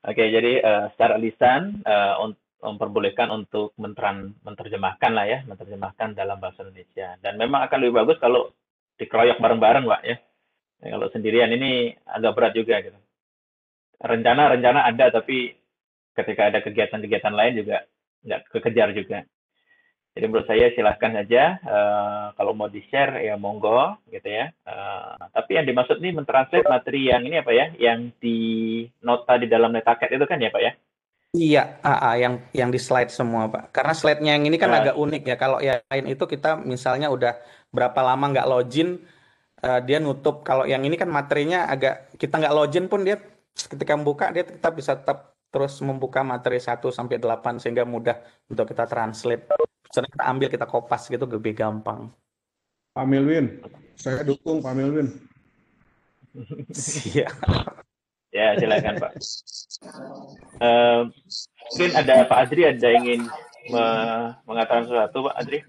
Oke, jadi secara lisan memperbolehkan untuk menerjemahkan lah ya, menerjemahkan dalam bahasa Indonesia. Dan memang akan lebih bagus kalau dikeroyok bareng-bareng, Pak ya. Kalau sendirian ini agak berat juga gitu. Rencana ada, tapi ketika ada kegiatan-kegiatan lain juga nggak kekejar juga. Jadi menurut saya silahkan saja kalau mau di-share ya monggo gitu ya. Tapi yang dimaksud ini mentranslate materi yang ini apa ya? Yang di nota di dalam netaket itu kan ya Pak ya? Iya, yang di slide semua Pak. Karena slide-nya yang ini kan agak unik ya. Kalau yang lain itu kita misalnya udah berapa lama nggak login, dia nutup. Kalau yang ini kan materinya agak kita nggak login pun dia ketika membuka dia tetap terus membuka materi 1 sampai 8 sehingga mudah untuk kita translate. Misalnya kita ambil, kita kopas gitu lebih gampang. Pak Melvin, saya dukung Pak Melvin. Siap. Ya, silakan Pak. Mungkin ada Pak Adri ada ingin mengatakan sesuatu Pak Adri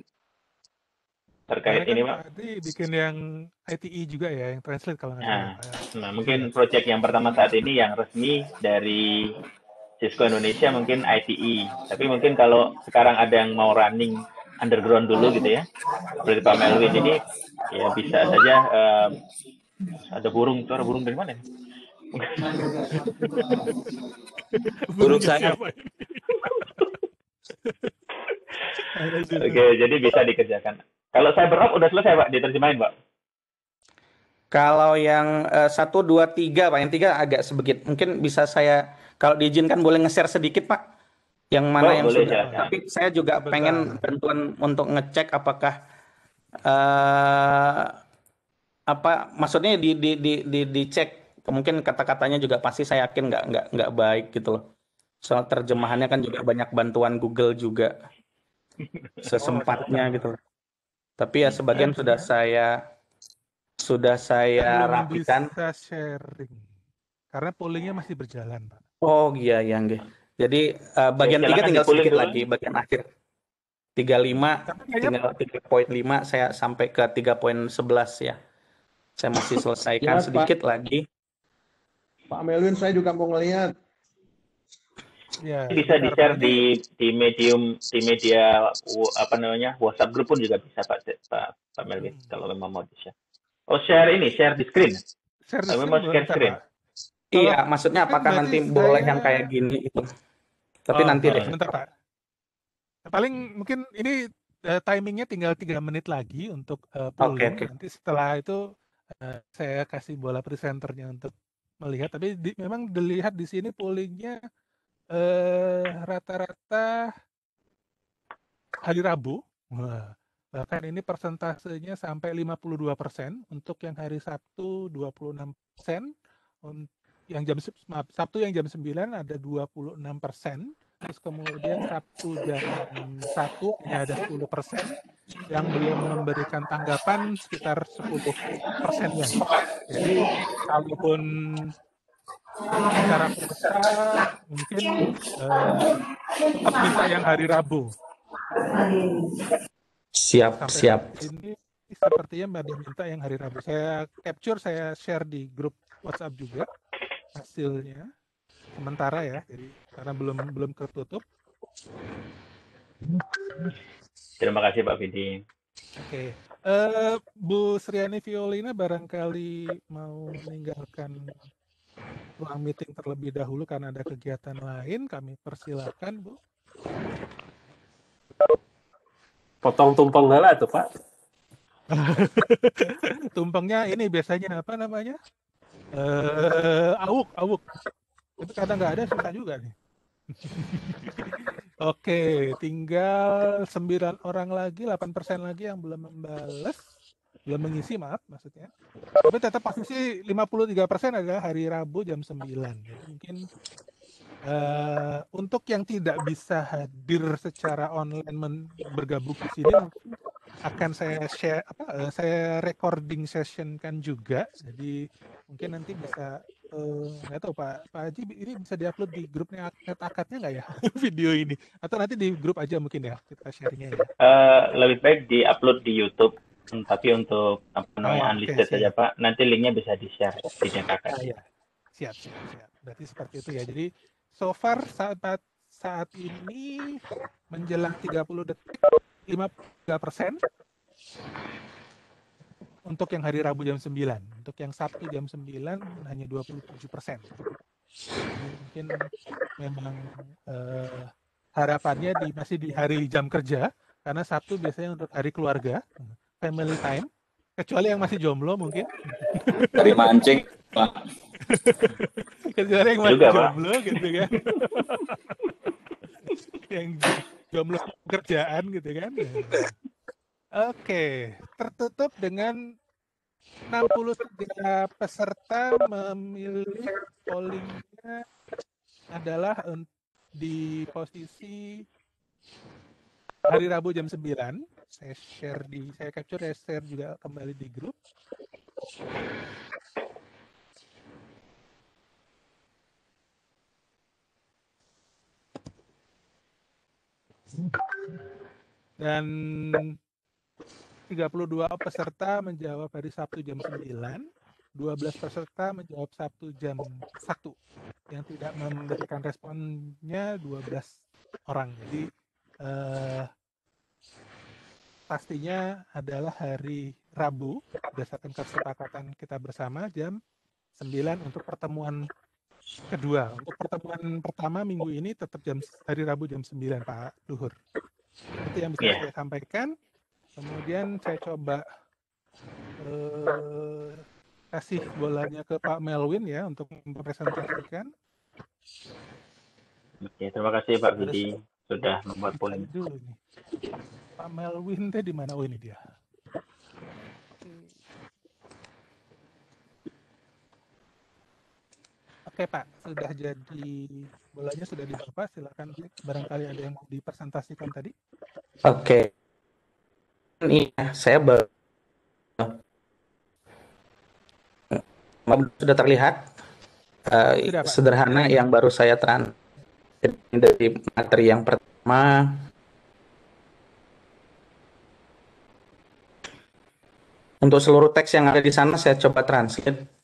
terkait Kemarin kan ini Pak Pak. Adri bikin yang ITE juga ya, yang translate kalau nggak salah. Nah, mungkin proyek yang pertama saat ini yang resmi dari Cisco Indonesia mungkin ITE. Tapi mungkin kalau sekarang ada yang mau running underground dulu gitu ya, seperti Pak Melvin ini, ya bisa saja ada suara burung dari mana? Burung saya. Oke, jadi bisa dikerjakan. Kalau CyberOp udah selesai Pak, diterjemahin Pak. Kalau yang 1, 2, 3 Pak, yang 3 agak sedikit. Mungkin bisa saya, kalau diizinkan boleh nge-share sedikit Pak. Yang mana yang boleh, sudah. silakan. Tapi saya juga pengen bantuan untuk ngecek apakah apa maksudnya dicek. Mungkin kata-katanya juga pasti saya yakin nggak baik gitu loh. Soal terjemahannya kan juga banyak bantuan Google juga. Sesempatnya gitu loh. Tapi ya sebagian sudah saya rapikan. Bisa sharing karena pollingnya masih berjalan Pak. Oh iya yang deh. Jadi bagian 3 tinggal sedikit lagi, bagian akhir 35 tinggal 3.5 saya sampai ke 3.11 ya. Saya masih selesaikan sedikit lagi. Pak Melvin, saya juga mau ngelihat. Ya, bisa di-share di media apa namanya WhatsApp group pun juga bisa Pak Melvin kalau memang mau di-share. Oh share di screen. Memang share screen. Iya, maksudnya apakah nanti boleh yang kayak gini itu? Tapi nanti deh. Sebentar Pak. Paling mungkin ini timingnya tinggal 3 menit lagi untuk polling. Okay. Nanti setelah itu saya kasih bola presenternya untuk melihat. Tapi memang dilihat di sini pollingnya rata-rata hari Rabu. Bahkan ini persentasenya sampai 52%. Untuk yang hari Sabtu 26%. Yang Sabtu yang jam 9 ada 26%. Terus kemudian Sabtu jam 1 hanya ada 10%. Yang belum memberikan tanggapan sekitar 10%-nya. Jadi kalaupun secara persa mungkin tetap minta yang hari Rabu. Siap. Ini sepertinya Mbak minta yang hari Rabu. Saya capture, saya share di grup WhatsApp juga hasilnya. Sementara ya, jadi karena belum ketutup. Terima kasih Pak Vidi. Oke, Bu Sriani Violina barangkali mau meninggalkan ruang meeting terlebih dahulu karena ada kegiatan lain. Kami persilakan Bu. Potong tumpeng lah tuh Pak. Tumpengnya ini biasanya apa namanya? Awuk. Itu kadang nggak ada, susah juga nih. Oke, tinggal 9 orang lagi, 8% lagi yang belum membalas, belum mengisi, maksudnya. Tapi tetap posisi 53% adalah hari Rabu jam 9. Jadi mungkin untuk yang tidak bisa hadir secara online bergabung di sini, akan saya share saya recording session kan juga. Jadi mungkin nanti bisa nggak tahu Pak Haji ini bisa diupload di grupnya Akadnya nggak ya video ini, atau nanti di grup aja mungkin ya kita sharingnya ya. Lebih baik diupload di YouTube, tapi untuk apa namanya unlisted saja Pak. Nanti linknya bisa di-share di Akad. Ya. Siap. Berarti seperti itu ya. Jadi so far saat ini menjelang 30 detik 53%. Untuk yang hari Rabu jam 9, untuk yang Sabtu jam 9 hanya 27%. Mungkin memang harapannya masih di hari jam kerja, karena Sabtu biasanya untuk hari keluarga, family time, kecuali yang masih jomblo mungkin. Dari mancing, Pak. Kecuali yang masih juga, jomblo Pak. Gitu kan. Yang jomblo kerjaan gitu kan. Oke, tertutup dengan 63 peserta memilih pollingnya adalah di posisi hari Rabu jam 9. Saya capture, saya share juga kembali di grup. Dan 32 peserta menjawab hari Sabtu jam 9, 12 peserta menjawab Sabtu jam 1. Yang tidak memberikan responnya 12 orang. Jadi pastinya adalah hari Rabu berdasarkan kesepakatan kita bersama jam 9 untuk pertemuan kedua. Untuk pertemuan pertama minggu ini tetap hari Rabu jam 9, Pak Luhur. Itu yang bisa saya sampaikan. Kemudian saya coba kasih bolanya ke Pak Melwin ya untuk mempresentasikan. Oke, terima kasih Pak Budi sudah membuat poin. Dulu nih. Pak Melwin teh di mana? Oh ini dia. Oke Pak, sudah jadi bolanya sudah di Bapak, silakan barangkali ada yang mau dipresentasikan tadi. Oke. Ini saya sudah terlihat sederhana yang baru saya dari materi yang pertama. Untuk seluruh teks yang ada di sana saya coba translate.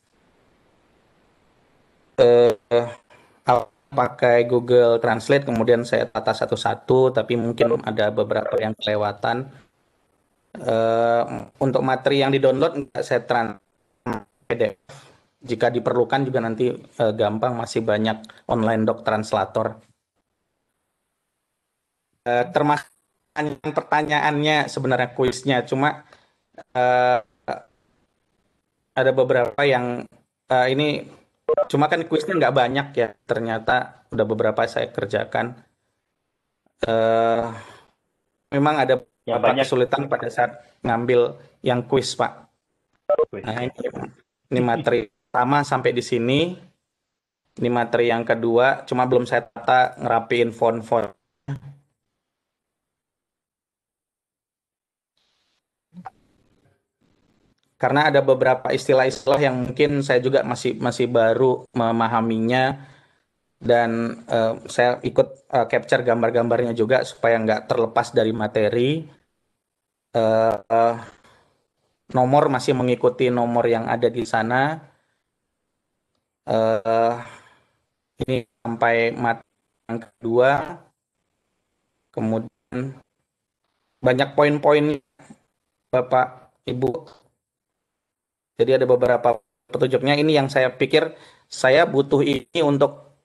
Pakai Google Translate, kemudian saya tata satu-satu, tapi mungkin ada beberapa yang kelewatan. Untuk materi yang di-download saya PDF. Jika diperlukan juga nanti gampang, masih banyak online doc translator. Termasuk pertanyaannya sebenarnya kuisnya, cuma ada beberapa yang ini cuma kan kuisnya nggak banyak ya, ternyata udah beberapa saya kerjakan. Memang ada beberapa kesulitan pada saat ngambil yang kuis, Pak. Nah, ini materi pertama sampai di sini. Ini materi yang kedua, cuma belum saya tata ngerapiin font-font. Karena ada beberapa istilah-istilah yang mungkin saya juga masih baru memahaminya, dan saya ikut capture gambar-gambarnya juga supaya nggak terlepas dari materi. Nomor masih mengikuti nomor yang ada di sana. Ini sampai materi yang kedua. Kemudian banyak poin-poin Bapak Ibu. Jadi ada beberapa petunjuknya. Ini yang saya pikir saya butuh ini untuk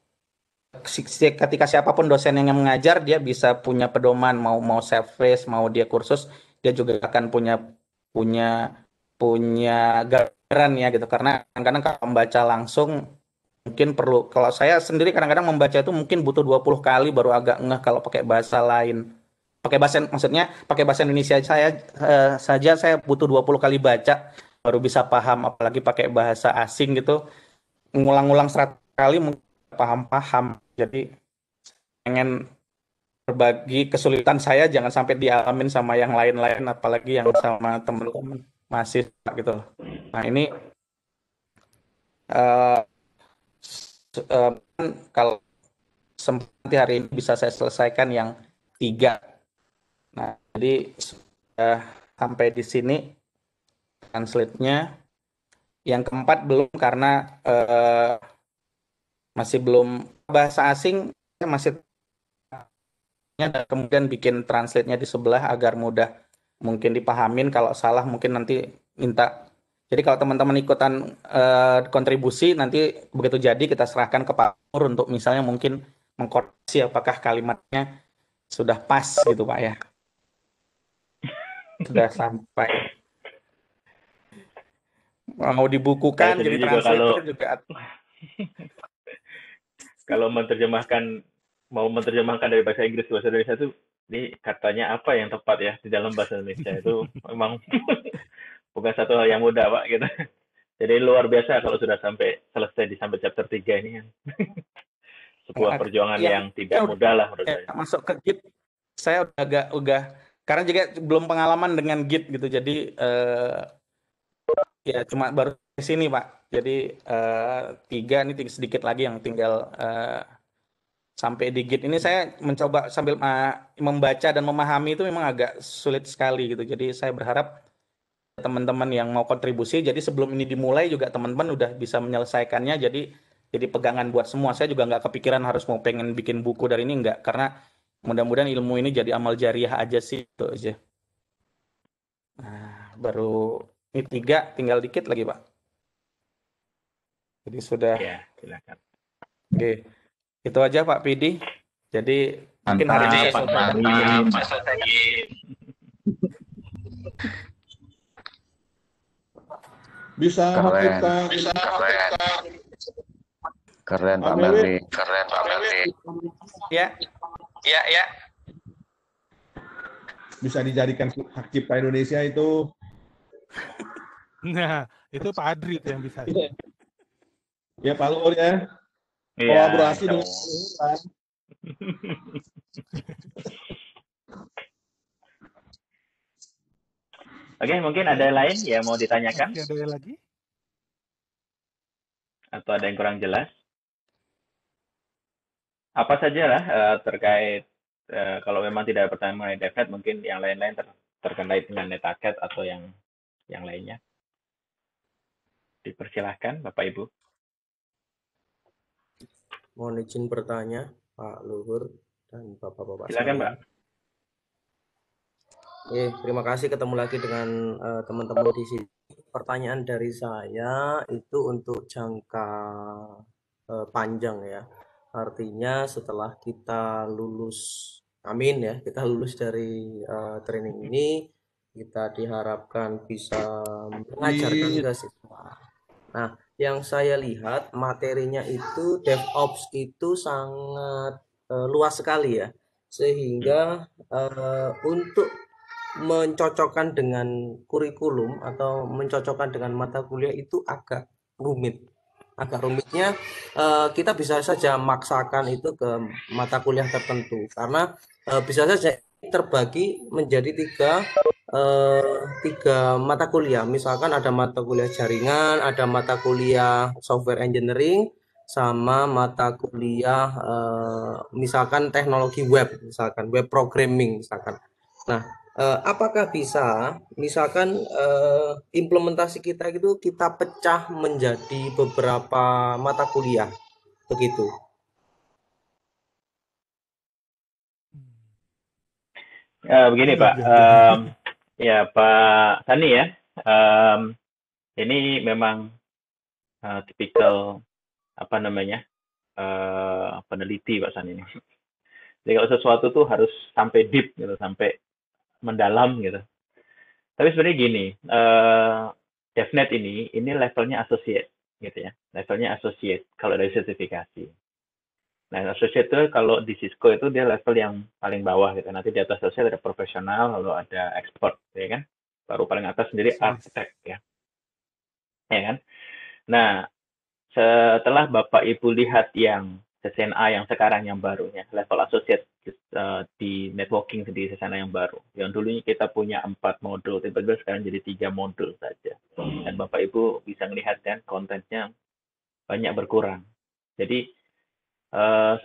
ketika siapapun dosen yang mengajar, dia bisa punya pedoman, mau self face, mau dia kursus, dia juga akan punya gambaran ya gitu. Karena kadang-kadang kalau membaca langsung mungkin perlu, kalau saya sendiri kadang-kadang membaca itu mungkin butuh 20 kali baru agak ngeh kalau pakai bahasa lain. Pakai bahasa Indonesia saja saya butuh 20 kali baca baru bisa paham, apalagi pakai bahasa asing gitu. Ngulang-ngulang 100 kali mungkin paham. Jadi pengen berbagi kesulitan saya jangan sampai dialamin sama yang lain-lain, apalagi yang sama teman-teman mahasiswa gitu. Nah ini kalau sempat hari ini bisa saya selesaikan yang 3. Nah jadi sampai di sini translate-nya. Yang keempat belum, karena masih belum bahasa asing, masih dan kemudian bikin translate-nya di sebelah agar mudah mungkin dipahamin. Kalau salah mungkin nanti minta. Jadi kalau teman-teman ikutan kontribusi, nanti begitu jadi kita serahkan ke Pak Nur untuk misalnya mungkin mengkoreksi apakah kalimatnya sudah pas gitu Pak ya. Sudah sampai. Mau dibukukan jadi translator juga. Kalau mau menerjemahkan dari bahasa Inggris ke bahasa Indonesia itu, ini katanya apa yang tepat ya di dalam bahasa Indonesia itu memang bukan satu hal yang mudah Pak gitu. Jadi luar biasa kalau sudah sampai chapter 3 ini kan. Sebuah perjuangan yang tidak mudah lah menurut saya. Masuk ke Git, saya udah karena juga belum pengalaman dengan Git gitu. Jadi ya cuma baru di sini Pak. Jadi 3 ini sedikit lagi yang tinggal sampai di Git ini saya mencoba sambil membaca dan memahami itu memang agak sulit sekali gitu. Jadi saya berharap teman-teman yang mau kontribusi, jadi sebelum ini dimulai juga teman-teman udah bisa menyelesaikannya, jadi pegangan buat semua. Saya juga nggak kepikiran harus mau pengen bikin buku dari ini, nggak, karena mudah-mudahan ilmu ini jadi amal jariah aja sih, itu aja. Nah, baru ini 3, tinggal dikit lagi Pak. Jadi sudah. Ya, silakan. Oke, itu aja Pak Pidi. Jadi mungkin hari ini saya selesai. Bisa keren Pak Merli. Ya. Bisa dijadikan hak cipta Indonesia itu. Nah, itu Pak Adri yang bisa. Ya Pak Luhur ya. Iya, Kolaborasi insya dengan Allah. Oke, mungkin ada yang lain yang mau ditanyakan? Oke, ada yang lagi? Atau ada yang kurang jelas? Apa saja lah terkait kalau memang tidak ada pertanyaan mengenai DevNet, mungkin yang lain-lain terkait dengan NetAcad atau yang lainnya. Dipersilahkan Bapak Ibu. Mohon izin bertanya Pak Luhur dan Bapak-bapak Silakan Pak. Terima kasih, ketemu lagi dengan teman-teman di sini. Pertanyaan dari saya itu untuk jangka panjang ya. Artinya setelah kita lulus, amin ya, kita lulus dari training ini, kita diharapkan bisa mengajarkan ke siswa. Nah, yang saya lihat materinya itu DevOps itu sangat luas sekali ya, sehingga untuk mencocokkan dengan kurikulum atau mencocokkan dengan mata kuliah itu agak rumit. Agak rumitnya kita bisa saja memaksakan itu ke mata kuliah tertentu, karena bisa saja terbagi menjadi tiga mata kuliah. Misalkan ada mata kuliah jaringan, ada mata kuliah software engineering, sama mata kuliah misalkan teknologi web, misalkan web programming misalkan. Nah, apakah bisa misalkan implementasi kita itu kita pecah menjadi beberapa mata kuliah begitu? Begini Pak, ya Pak Sani ya, ini memang tipikal apa namanya peneliti Pak Sani ini. Jadi kalau sesuatu tuh harus sampai deep gitu, sampai mendalam gitu. Tapi sebenarnya gini, DevNet ini levelnya associate gitu ya, levelnya associate kalau dari sertifikasi. Nah, associate itu kalau di Cisco itu dia level yang paling bawah gitu. Nanti di atas associate ada profesional, lalu ada expert, ya kan? Baru paling atas sendiri architect ya. Ya kan? Nah, setelah Bapak Ibu lihat yang CCNA yang sekarang yang barunya, level associate di networking di CCNA yang baru. Yang dulunya kita punya 4 modul, tiba-tiba sekarang jadi 3 modul saja. Dan Bapak Ibu bisa melihat kan kontennya banyak berkurang. Jadi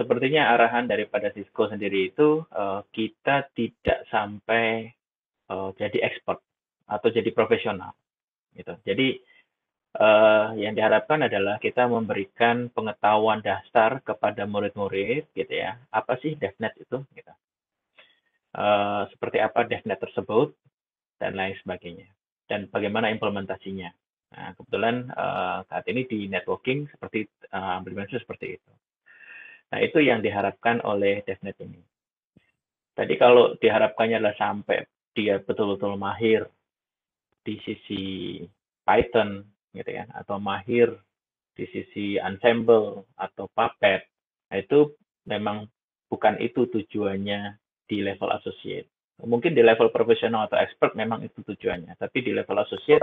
sepertinya arahan daripada Cisco sendiri itu kita tidak sampai jadi expert atau jadi profesional gitu. Jadi yang diharapkan adalah kita memberikan pengetahuan dasar kepada murid-murid gitu ya, apa sih DevNet itu gitu. Seperti apa DevNet tersebut dan lain sebagainya, dan bagaimana implementasinya. Nah, kebetulan saat ini di networking seperti implementasi seperti itu. Nah, itu yang diharapkan oleh DevNet ini. Tadi kalau diharapkannya adalah sampai dia betul-betul mahir di sisi Python, gitu kan, atau mahir di sisi Ensemble atau Puppet, nah itu memang bukan itu tujuannya di level associate. Mungkin di level profesional atau expert memang itu tujuannya, tapi di level associate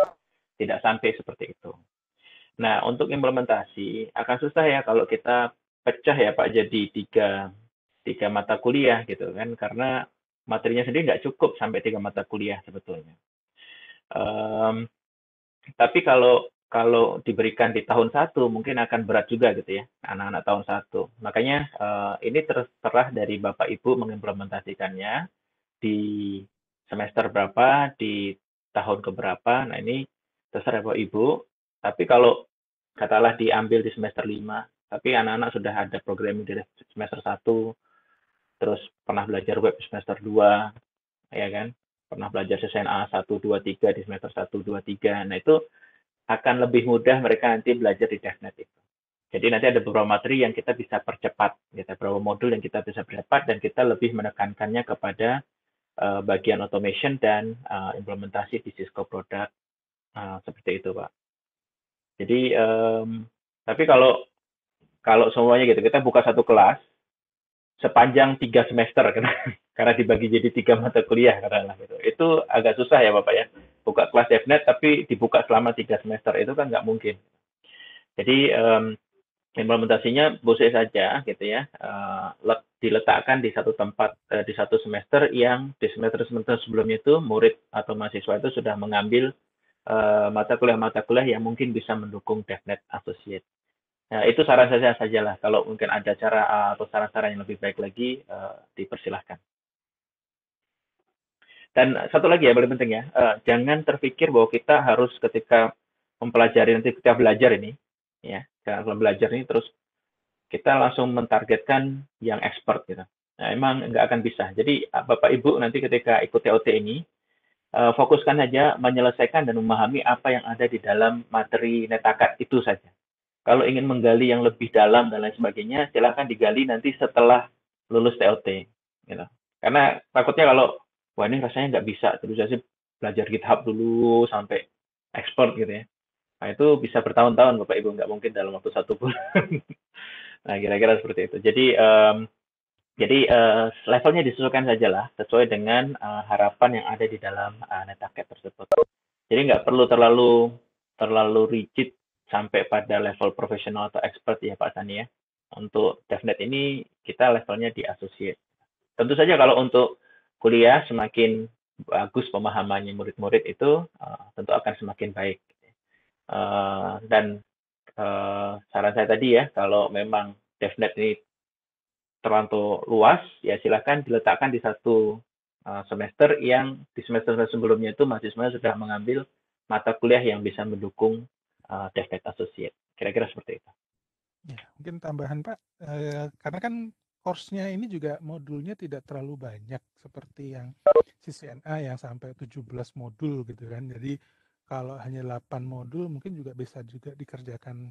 tidak sampai seperti itu. Nah, untuk implementasi akan susah ya kalau kita pecah ya Pak jadi tiga mata kuliah gitu kan, karena materinya sendiri nggak cukup sampai 3 mata kuliah sebetulnya. Tapi kalau kalau diberikan di tahun 1 mungkin akan berat juga gitu ya, anak-anak tahun 1. Makanya ini terserah dari Bapak Ibu mengimplementasikannya di semester berapa, di tahun keberapa. Nah, ini terserah Bapak Ibu. Tapi kalau katakanlah diambil di semester 5, tapi anak-anak sudah ada programming di semester 1, terus pernah belajar web di semester 2, ya kan? Pernah belajar CCNA 1, 2, 3 di semester 1, 2, 3. Nah, itu akan lebih mudah mereka nanti belajar di DevNet itu. Jadi nanti ada beberapa materi yang kita bisa percepat, gitu, beberapa modul yang kita bisa percepat dan kita lebih menekankannya kepada bagian automation dan implementasi di Cisco product seperti itu, Pak. Jadi tapi kalau semuanya gitu, kita buka satu kelas sepanjang 3 semester karena dibagi jadi 3 mata kuliah karena gitu. Itu agak susah ya Bapak ya. Buka kelas DevNet tapi dibuka selama 3 semester itu kan nggak mungkin. Jadi implementasinya boleh saja gitu ya, diletakkan di satu tempat di satu semester yang di semester sebelumnya itu murid atau mahasiswa itu sudah mengambil mata kuliah yang mungkin bisa mendukung DevNet Associate. Nah, itu saran saya sajalah. Kalau mungkin ada cara atau saran-saran yang lebih baik lagi, dipersilahkan. Dan satu lagi ya, paling penting ya, jangan terpikir bahwa kita harus ketika mempelajari nanti kita belajar ini, ya, kalau belajar ini terus kita langsung mentargetkan yang expert gitu. Nah, emang nggak akan bisa. Jadi Bapak Ibu nanti ketika ikut TOT ini, fokuskan saja menyelesaikan dan memahami apa yang ada di dalam materi NetAcad itu saja. Kalau ingin menggali yang lebih dalam dan lain sebagainya, silakan digali nanti setelah lulus TOT. Gitu. Karena takutnya kalau, wah ini rasanya nggak bisa, terus saya belajar GitHub dulu sampai expert gitu ya. Nah itu bisa bertahun-tahun Bapak Ibu, nggak mungkin dalam waktu 1 bulan. Nah kira-kira seperti itu. Jadi levelnya disesuaikan saja lah, sesuai dengan harapan yang ada di dalam NetAcad tersebut. Jadi nggak perlu terlalu rigid sampai pada level profesional atau expert ya Pak Sani ya. Untuk DevNet ini kita levelnya di associate. Tentu saja kalau untuk kuliah semakin bagus pemahamannya murid-murid itu tentu akan semakin baik. Dan saran saya tadi ya, kalau memang DevNet ini terlalu luas, ya silakan diletakkan di satu semester yang di semester sebelumnya itu mahasiswa sudah mengambil mata kuliah yang bisa mendukung DevNet Associate. Kira-kira seperti itu. Ya, mungkin tambahan Pak, karena kan course-nya ini juga modulnya tidak terlalu banyak seperti yang CCNA yang sampai 17 modul gitu kan. Jadi kalau hanya 8 modul mungkin juga bisa juga dikerjakan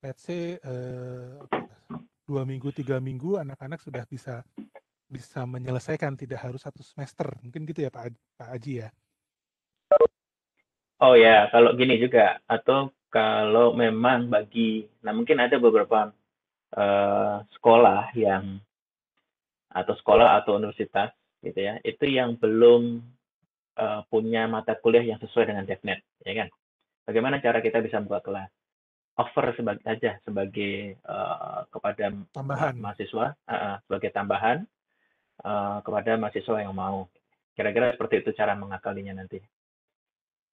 let's say 2 minggu, 3 minggu anak-anak sudah bisa menyelesaikan, tidak harus 1 semester. Mungkin gitu ya Pak Aji ya. Oh ya, kalau gini juga, atau kalau memang nah mungkin ada beberapa sekolah atau universitas gitu ya, itu yang belum punya mata kuliah yang sesuai dengan DevNet, ya kan? Bagaimana cara kita bisa buka kelas? Offer sebagai kepada mahasiswa sebagai tambahan kepada mahasiswa yang mau. Kira-kira seperti itu cara mengakalinya nanti.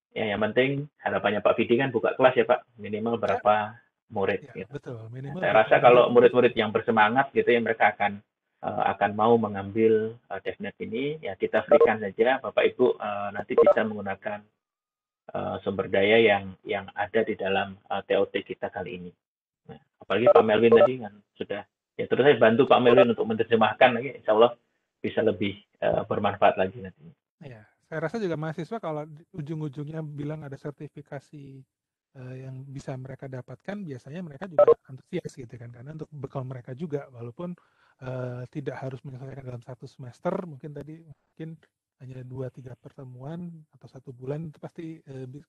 Ya, yang penting harapannya Pak Vidi kan buka kelas ya Pak, minimal berapa murid. Ya, gitu. Betul. Minimal saya rasa kalau murid-murid yang bersemangat gitu ya mereka akan mau mengambil DevNet ini, ya kita berikan saja Bapak Ibu nanti bisa menggunakan sumber daya yang ada di dalam TOT kita kali ini. Nah, apalagi Pak Melvin tadi kan sudah, ya terus saya bantu Pak Melvin untuk menerjemahkan lagi, insya Allah bisa lebih bermanfaat lagi nanti. Ya, saya rasa juga mahasiswa kalau ujung-ujungnya bilang ada sertifikasi yang bisa mereka dapatkan, biasanya mereka juga antusias gitu kan, karena untuk bekal mereka juga, walaupun tidak harus menyelesaikan dalam 1 semester, mungkin hanya 2-3 pertemuan atau 1 bulan, itu pasti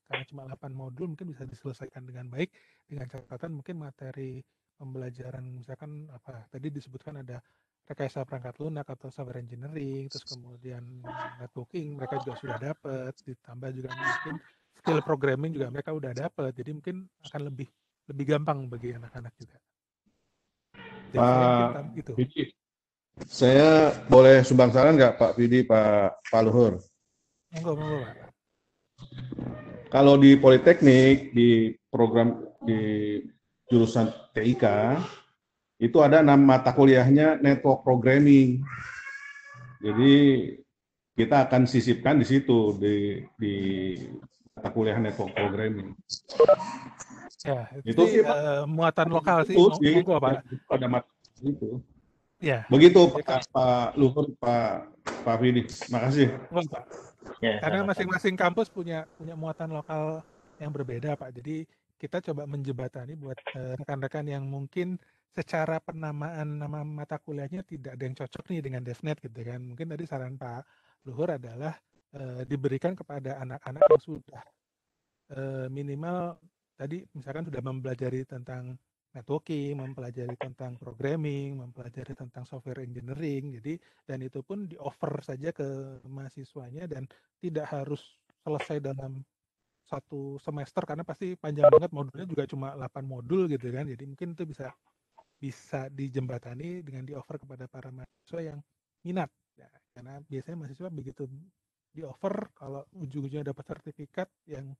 karena cuma 8 modul mungkin bisa diselesaikan dengan baik, dengan catatan mungkin materi pembelajaran misalkan tadi disebutkan ada rekayasa perangkat lunak atau software engineering, terus kemudian networking mereka juga sudah dapat, ditambah juga mungkin skill programming juga mereka udah dapat, jadi mungkin akan lebih gampang bagi anak-anak juga. Pak Vidi, saya boleh sumbang saran nggak Pak Vidi, Pak Luhur? Monggo Pak. Kalau di Politeknik, di program di jurusan TIK, itu ada mata kuliahnya Network Programming. Jadi kita akan sisipkan di situ di mata kuliah Network Programming. Ya, Itu sih Pak. muatan lokal sih, Itu sih monggo Pak. pada mata itu. Ya. Begitu Pak Luhur, Pak Fidi. Makasih. Pak. Ya, karena sama-sama. masing-masing kampus punya muatan lokal yang berbeda Pak. Jadi kita coba menjembatani buat rekan-rekan yang mungkin secara penamaan nama mata kuliahnya tidak ada yang cocok nih dengan DevNet gitu kan. Mungkin tadi saran Pak Luhur adalah diberikan kepada anak-anak yang sudah minimal tadi misalkan sudah mempelajari tentang networking, mempelajari tentang programming, mempelajari tentang software engineering. Jadi dan itu pun di-offer saja ke mahasiswanya dan tidak harus selesai dalam satu semester karena pasti panjang banget, modulnya juga cuma 8 modul gitu kan. Jadi mungkin itu bisa dijembatani dengan di-offer kepada para mahasiswa yang minat. Ya, karena biasanya mahasiswa begitu di-offer kalau ujung-ujungnya dapat sertifikat yang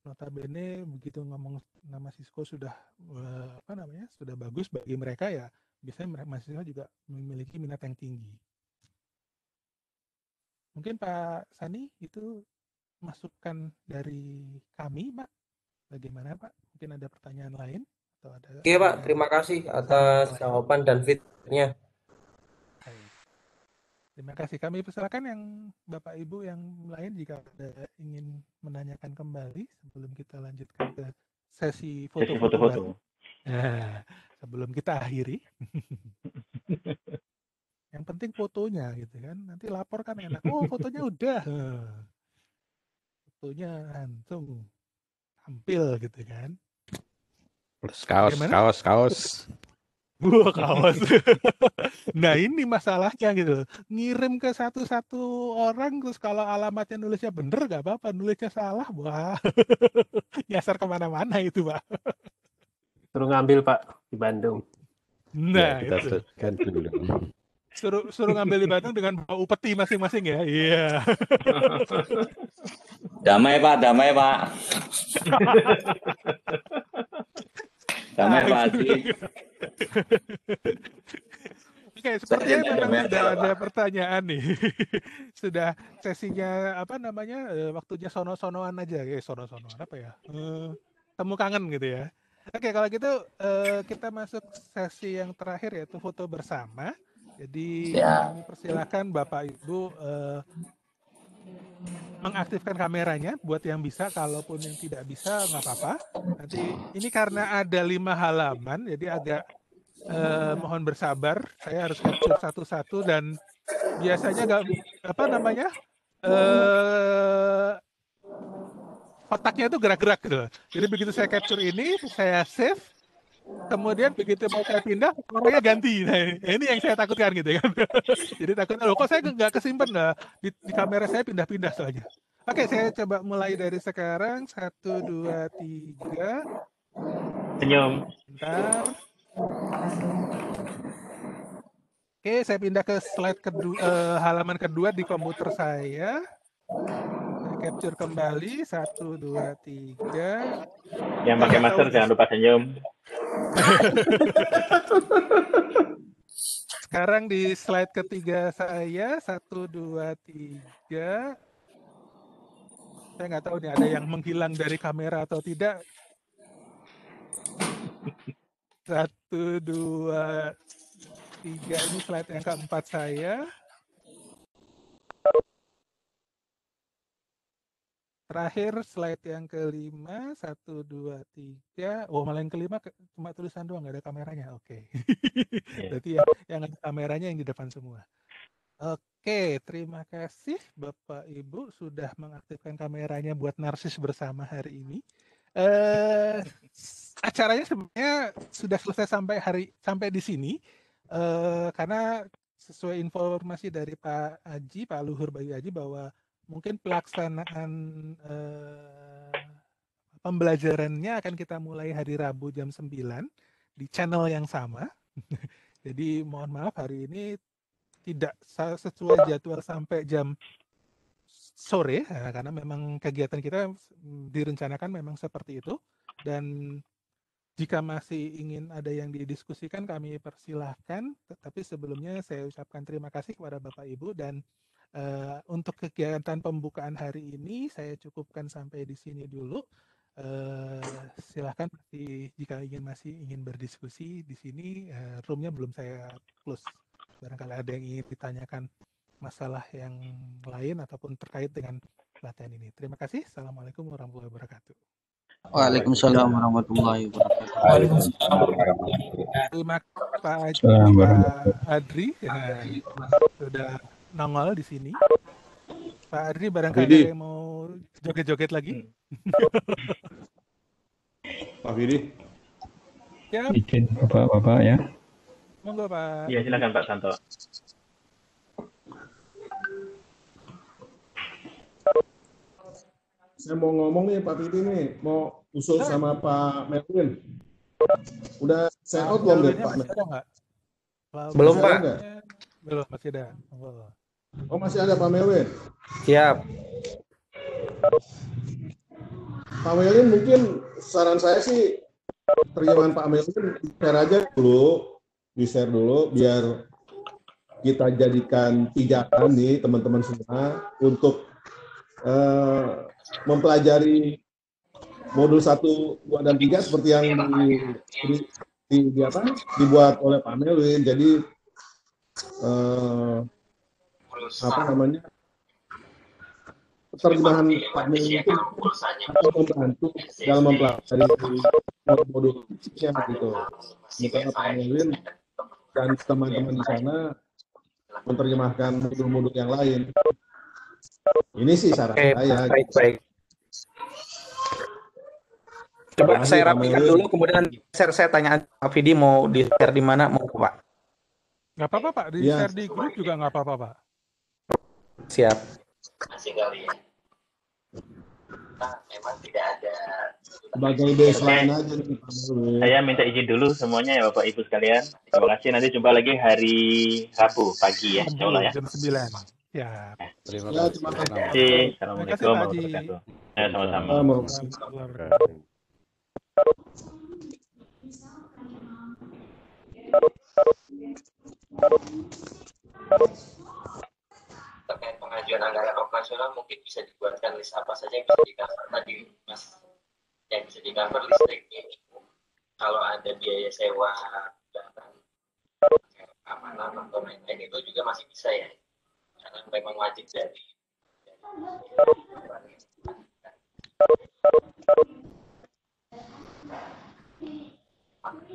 notabene begitu ngomong nama Cisco sudah sudah bagus bagi mereka, ya biasanya mahasiswa juga memiliki minat yang tinggi. Mungkin Pak Sani itu masukan dari kami, Pak. Bagaimana Pak? Mungkin ada pertanyaan lain atau ada? Oke Pak, terima kasih atas jawaban dan feedbacknya. Terima kasih. Kami persilakan yang Bapak Ibu yang lain jika ada ingin menanyakan kembali sebelum kita lanjutkan ke sesi foto-foto baru. Nah, sebelum kita akhiri. Yang penting fotonya gitu kan. Nanti lapor kan enak. Oh, fotonya udah. Fotonya langsung tampil gitu kan. Plus kaos. Wah, kaos. Nah, ini masalahnya gitu. Ngirim ke satu-satu orang, terus kalau alamatnya nulisnya bener gak apa-apa, nulisnya salah, wah. Nyasar kemana-mana itu, Pak. Suruh ngambil, Pak, di Bandung. Nah, ya, kita itu. kan dulu. Suruh ngambil di Bandung dengan bau upeti masing-masing ya. Iya. Damai, Pak. Damai, Pak Haji. Oke, sepertinya memang sudah ada pertanyaan nih. Sudah sesinya waktunya sono-sonoan aja. Sono-sonoan apa ya? Temu kangen gitu ya. Oke, kalau gitu kita masuk sesi yang terakhir yaitu foto bersama. Jadi kami persilakan Bapak Ibu mengaktifkan kameranya buat yang bisa, kalaupun yang tidak bisa nggak apa-apa. Nanti ini karena ada 5 halaman, jadi agak mohon bersabar. Saya harus capture satu-satu dan biasanya nggak kotaknya itu gerak-gerak gitu. Jadi begitu saya capture ini, saya save. Kemudian begitu mau saya pindah, orangnya ganti. Nah, ini yang saya takutkan gitu kan. Jadi takutnya, loh kok saya nggak kesimpan di kamera saya pindah-pindah soalnya. Oke, saya coba mulai dari sekarang. 1, 2, 3. Senyum. Bentar. Oke, saya pindah ke slide kedua, halaman kedua di komputer saya. Saya capture kembali. 1, 2, 3. Yang pakai masker jangan lupa senyum. Sekarang di slide ketiga saya. 1, 2, 3. Saya nggak tahu nih ada yang menghilang dari kamera atau tidak. 1, 2, 3. Ini slide yang keempat saya. Terakhir slide yang kelima. 1, 2, 3. Oh, malah yang kelima cuma tulisan doang, nggak ada kameranya. Oke. Berarti yang ada kameranya yang di depan semua. Oke, terima kasih Bapak Ibu sudah mengaktifkan kameranya buat narsis bersama hari ini. Acaranya sebenarnya sudah selesai sampai di sini, karena sesuai informasi dari Pak Luhur Bayu Aji bahwa mungkin pelaksanaan pembelajarannya akan kita mulai hari Rabu jam 9 di channel yang sama. Jadi mohon maaf hari ini tidak sesuai jadwal sampai jam sore, karena memang kegiatan kita direncanakan memang seperti itu. Dan jika masih ingin ada yang didiskusikan, kami persilahkan. Tetapi sebelumnya saya ucapkan terima kasih kepada Bapak Ibu, dan untuk kegiatan pembukaan hari ini saya cukupkan sampai di sini dulu. Silahkan jika masih ingin berdiskusi di sini, roomnya belum saya close. Barangkali ada yang ingin ditanyakan masalah yang lain ataupun terkait dengan pelatihan ini. Terima kasih. Assalamualaikum warahmatullahi wabarakatuh. Waalaikumsalam warahmatullahi wabarakatuh. Terima kasih Pak Adri, sudah nongol di sini. Pak Adri, barangkali ada yang mau joget-joget lagi. Pak Fidi. Ya. Izin Bapak-Bapak ya. Monggo Pak. Iya, silakan Pak Santo. Saya mau ngomong nih Pak Fidi nih, mau usul sama Pak Melvin. Udah saya out belum deh Pak? Belum Pak. Belum, masih ada. Oh masih ada Pak Melvin? Siap. Pak Melvin, mungkin saran saya sih terjemahan Pak Melvin di-share aja dulu, di-share dulu biar kita jadikan pijakan nih teman-teman semua untuk mempelajari modul 1, 2, dan 3 seperti yang dibuat oleh Pak Melvin. Jadi terjemahan Pak Melvin itu akan membantu dalam mempelajari modul-modulnya gitu. Sementara Pak Melvin dan teman-teman di sana menerjemahkan modul-modul yang lain. Ini sih saran saya. Baik. Coba saya rapikan dulu, kemudian saya tanya Pak Fidi mau di-share di mana, mau Pak? Nggak apa-apa Pak, di-share di grup juga nggak apa-apa Pak. Siap. Masih kali ya. Nah, memang tidak ada. Sebagai baseline aja nih Pak Melvin. Saya minta izin dulu semuanya ya Bapak Ibu sekalian. Terima kasih, nanti jumpa lagi hari Rabu pagi ya, insya Allah ya. Jam 9. Ya. Terima kasih. Assalamualaikum warahmatullahi wabarakatuh. Sama-sama. Terkait pengajuan anggaran operasional mungkin bisa dibuatkan list apa saja yang bisa di-cover tadi Mas. Yang bisa di-cover listrik ini. Kalau ada biaya sewa keamanan atau lain-lain itu juga masih bisa ya. Karena memang wajib dari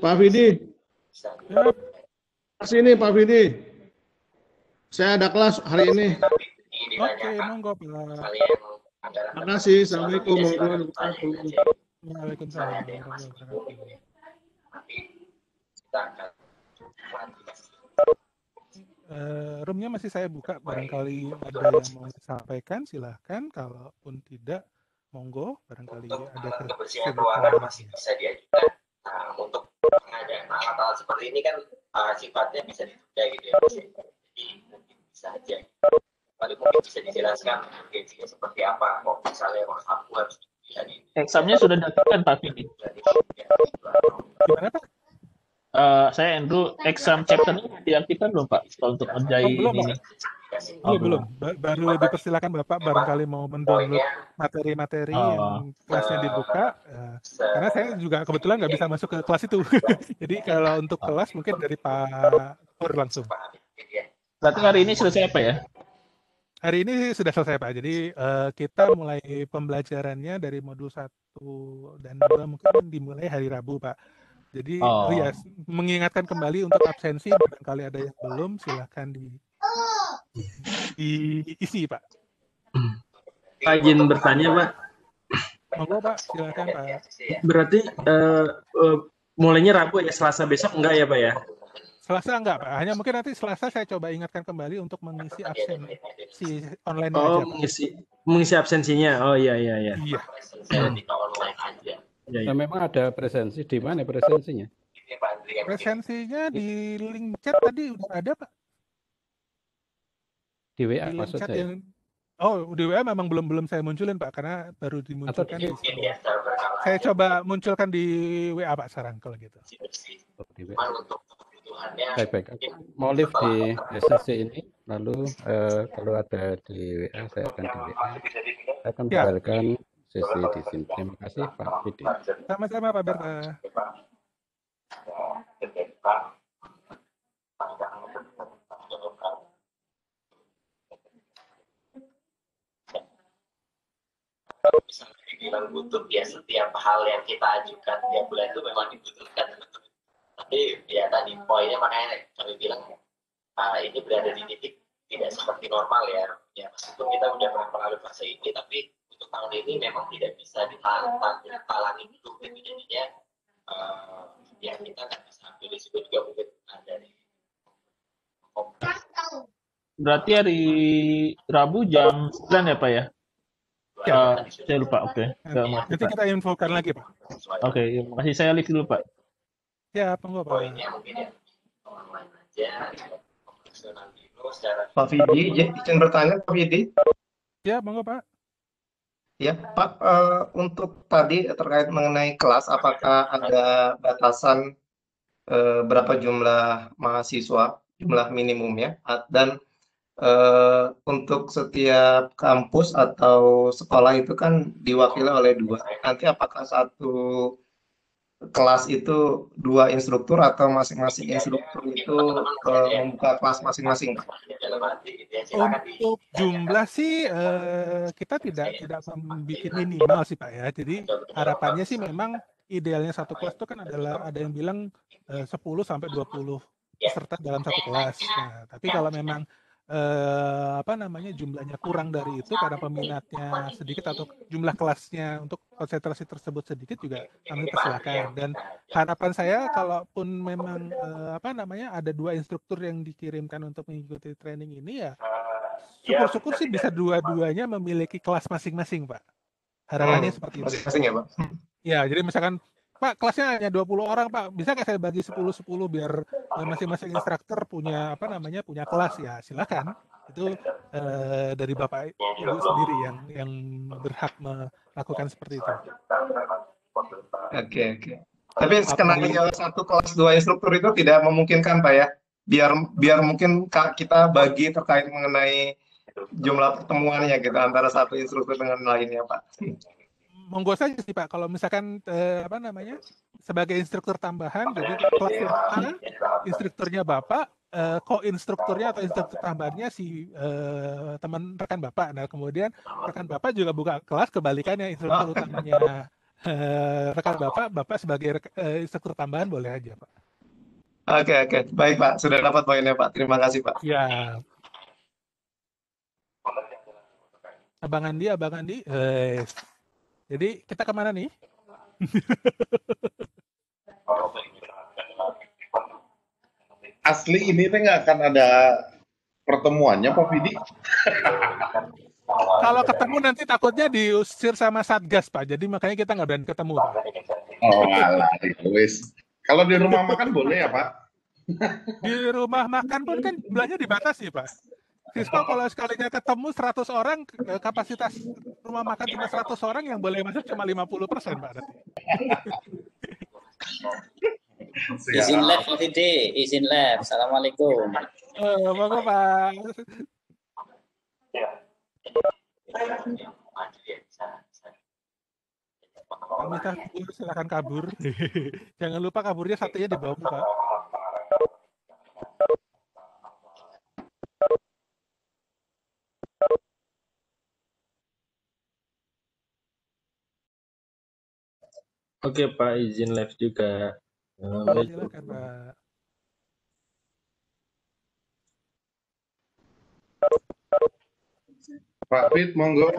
Pak Fidi. Sini Pak Fidi. Saya ada kelas hari ini. Oke, monggo Pak. Terima kasih. Assalamualaikum warahmatullahi wabarakatuh. Waalaikumsalam. Roomnya masih saya buka, barangkali ada yang mau disampaikan silahkan, kalaupun tidak monggo, barangkali ada kebersihan ruangan masih bisa diajukan. Untuk pengadaan alat-alat seperti ini kan sifatnya bisa ditunda gitu ya, jadi mungkin bisa aja. Paling mungkin bisa dijelaskan urgensinya seperti apa, kok misalnya aku harus examnya sudah datang Pak Fidi. Gimana Pak? Saya Andrew, exam chapter-nya diaktifkan belum Pak? Kalau untuk ngerjain ini. Belum. Baru dipersilakan Bapak barangkali mau mendownload materi-materi yang kelasnya dibuka. Karena saya juga kebetulan nggak bisa masuk ke kelas itu. Jadi kalau untuk kelas mungkin dari Pak Pur langsung. Berarti hari ini selesai apa ya? Hari ini sudah selesai Pak. Jadi kita mulai pembelajarannya dari modul 1 dan 2 mungkin dimulai hari Rabu Pak. Jadi ya, mengingatkan kembali untuk absensi, barangkali ada yang belum, silahkan diisi Pak. Pak izin bertanya Pak. Monggo Pak, silakan Pak. Berarti mulainya Rabu ya, Selasa besok enggak ya Pak ya? Selasa enggak Pak, hanya mungkin nanti Selasa saya coba ingatkan kembali untuk mengisi absensi online aja. Mengisi absensinya, iya. Iya. Ya, memang ada presensi, di mana presensinya? Presensinya di link chat tadi udah ada Pak. Di WA maksud saya? Oh, di WA memang belum saya munculin Pak, karena baru Atau dimunculkan di di sini. Saya coba munculkan di WA Pak sekarang kalau gitu. di WA. Baik. Aku mau live di sesi ini, lalu kalau ada di WA saya akan di WA. Saya akan Ya, bubarkan sesi di sini. Terima kasih Pak Vidi. sama-sama Pak Berta. Misalnya dibilang butuh, ya setiap hal yang kita ajukan tiap bulan itu memang dibutuhkan, teman-teman. Tapi ya tadi poinnya makanya kami bilang ini berada di titik tidak seperti normal ya. Ya meskipun kita udah pernah melalui fase ini, tapi untuk tahun ini memang tidak bisa ditalangi dulu gitu. Jadinya ya kita nggak bisa ambil risiko juga mungkin dari Berarti hari Rabu jam 9 ya Pak ya? Ya. Saya lupa, oke. Nanti kita infokan lagi Pak. Oke, terima kasih. Saya live dulu Pak. Ya, monggo Pak. poinnya mungkin ya online aja, operasional dulu secara. Pak Vidi, izin bertanya Pak Vidi. Ya, monggo Pak. Ya, Pak, untuk tadi terkait mengenai kelas, apakah ada batasan berapa jumlah mahasiswa, jumlah minimumnya, dan untuk setiap kampus atau sekolah itu kan diwakili oleh 2. Nanti apakah satu kelas itu 2 instruktur atau masing-masing instruktur itu membuka kelas masing-masing, Pak? Untuk jumlah sih kita tidak membuat minimal sih Pak ya. Jadi harapannya sih memang idealnya satu kelas itu kan adalah ada yang bilang 10 sampai 20 peserta dalam satu kelas. Nah, tapi kalau memang jumlahnya kurang dari itu karena peminatnya sedikit atau jumlah kelasnya untuk konsentrasi tersebut sedikit juga kami persilakan. Dan harapan saya kalaupun memang ada 2 instruktur yang dikirimkan untuk mengikuti training ini ya syukur-syukur sih bisa dua-duanya memiliki kelas masing-masing Pak. Harapannya seperti itu. Masing-masing ya Pak? Ya, jadi misalkan Pak kelasnya hanya 20 orang Pak, bisa nggak saya bagi 10-10 biar masing-masing instruktur punya punya kelas ya silakan. Itu dari Bapak Ibu sendiri yang berhak melakukan seperti itu. Oke. Tapi skenario satu kelas 2 instruktur itu tidak memungkinkan Pak ya? Biar mungkin kita bagi terkait mengenai jumlah pertemuannya gitu antara satu instruktur dengan lainnya Pak. Monggo saja sih Pak, kalau misalkan sebagai instruktur tambahan, jadi kelas yang A, instrukturnya Bapak, ko-instrukturnya atau instruktur tambahannya si teman rekan Bapak. Nah kemudian rekan Bapak juga buka kelas, kebalikannya instruktur utamanya rekan Bapak sebagai instruktur tambahan boleh aja Pak. Oke. Baik Pak, sudah dapat poinnya Pak. Terima kasih Pak. Ya. Abang Andi. Jadi kita kemana nih? Asli ini tuh nggak akan ada pertemuannya Pak Vidi? Kalau ketemu nanti takutnya diusir sama Satgas Pak, jadi makanya kita nggak berani ketemu Pak. Oh alah, wis. Kalau di rumah makan boleh ya Pak? Di rumah makan pun kan jumlahnya dibatasi Pak. Sisko kalau sekalinya ketemu 100 orang, kapasitas rumah makan cuma 100 orang, yang boleh masuk cuma 50% Pak. Izin live Pak Vidi, izin live. Assalamualaikum. Monggo Pak. Pak Mita silakan kabur. Jangan lupa kaburnya satunya di bawah Pak. Oke Pak, izin live juga. Silakan Pak. Pak Fit, monggo.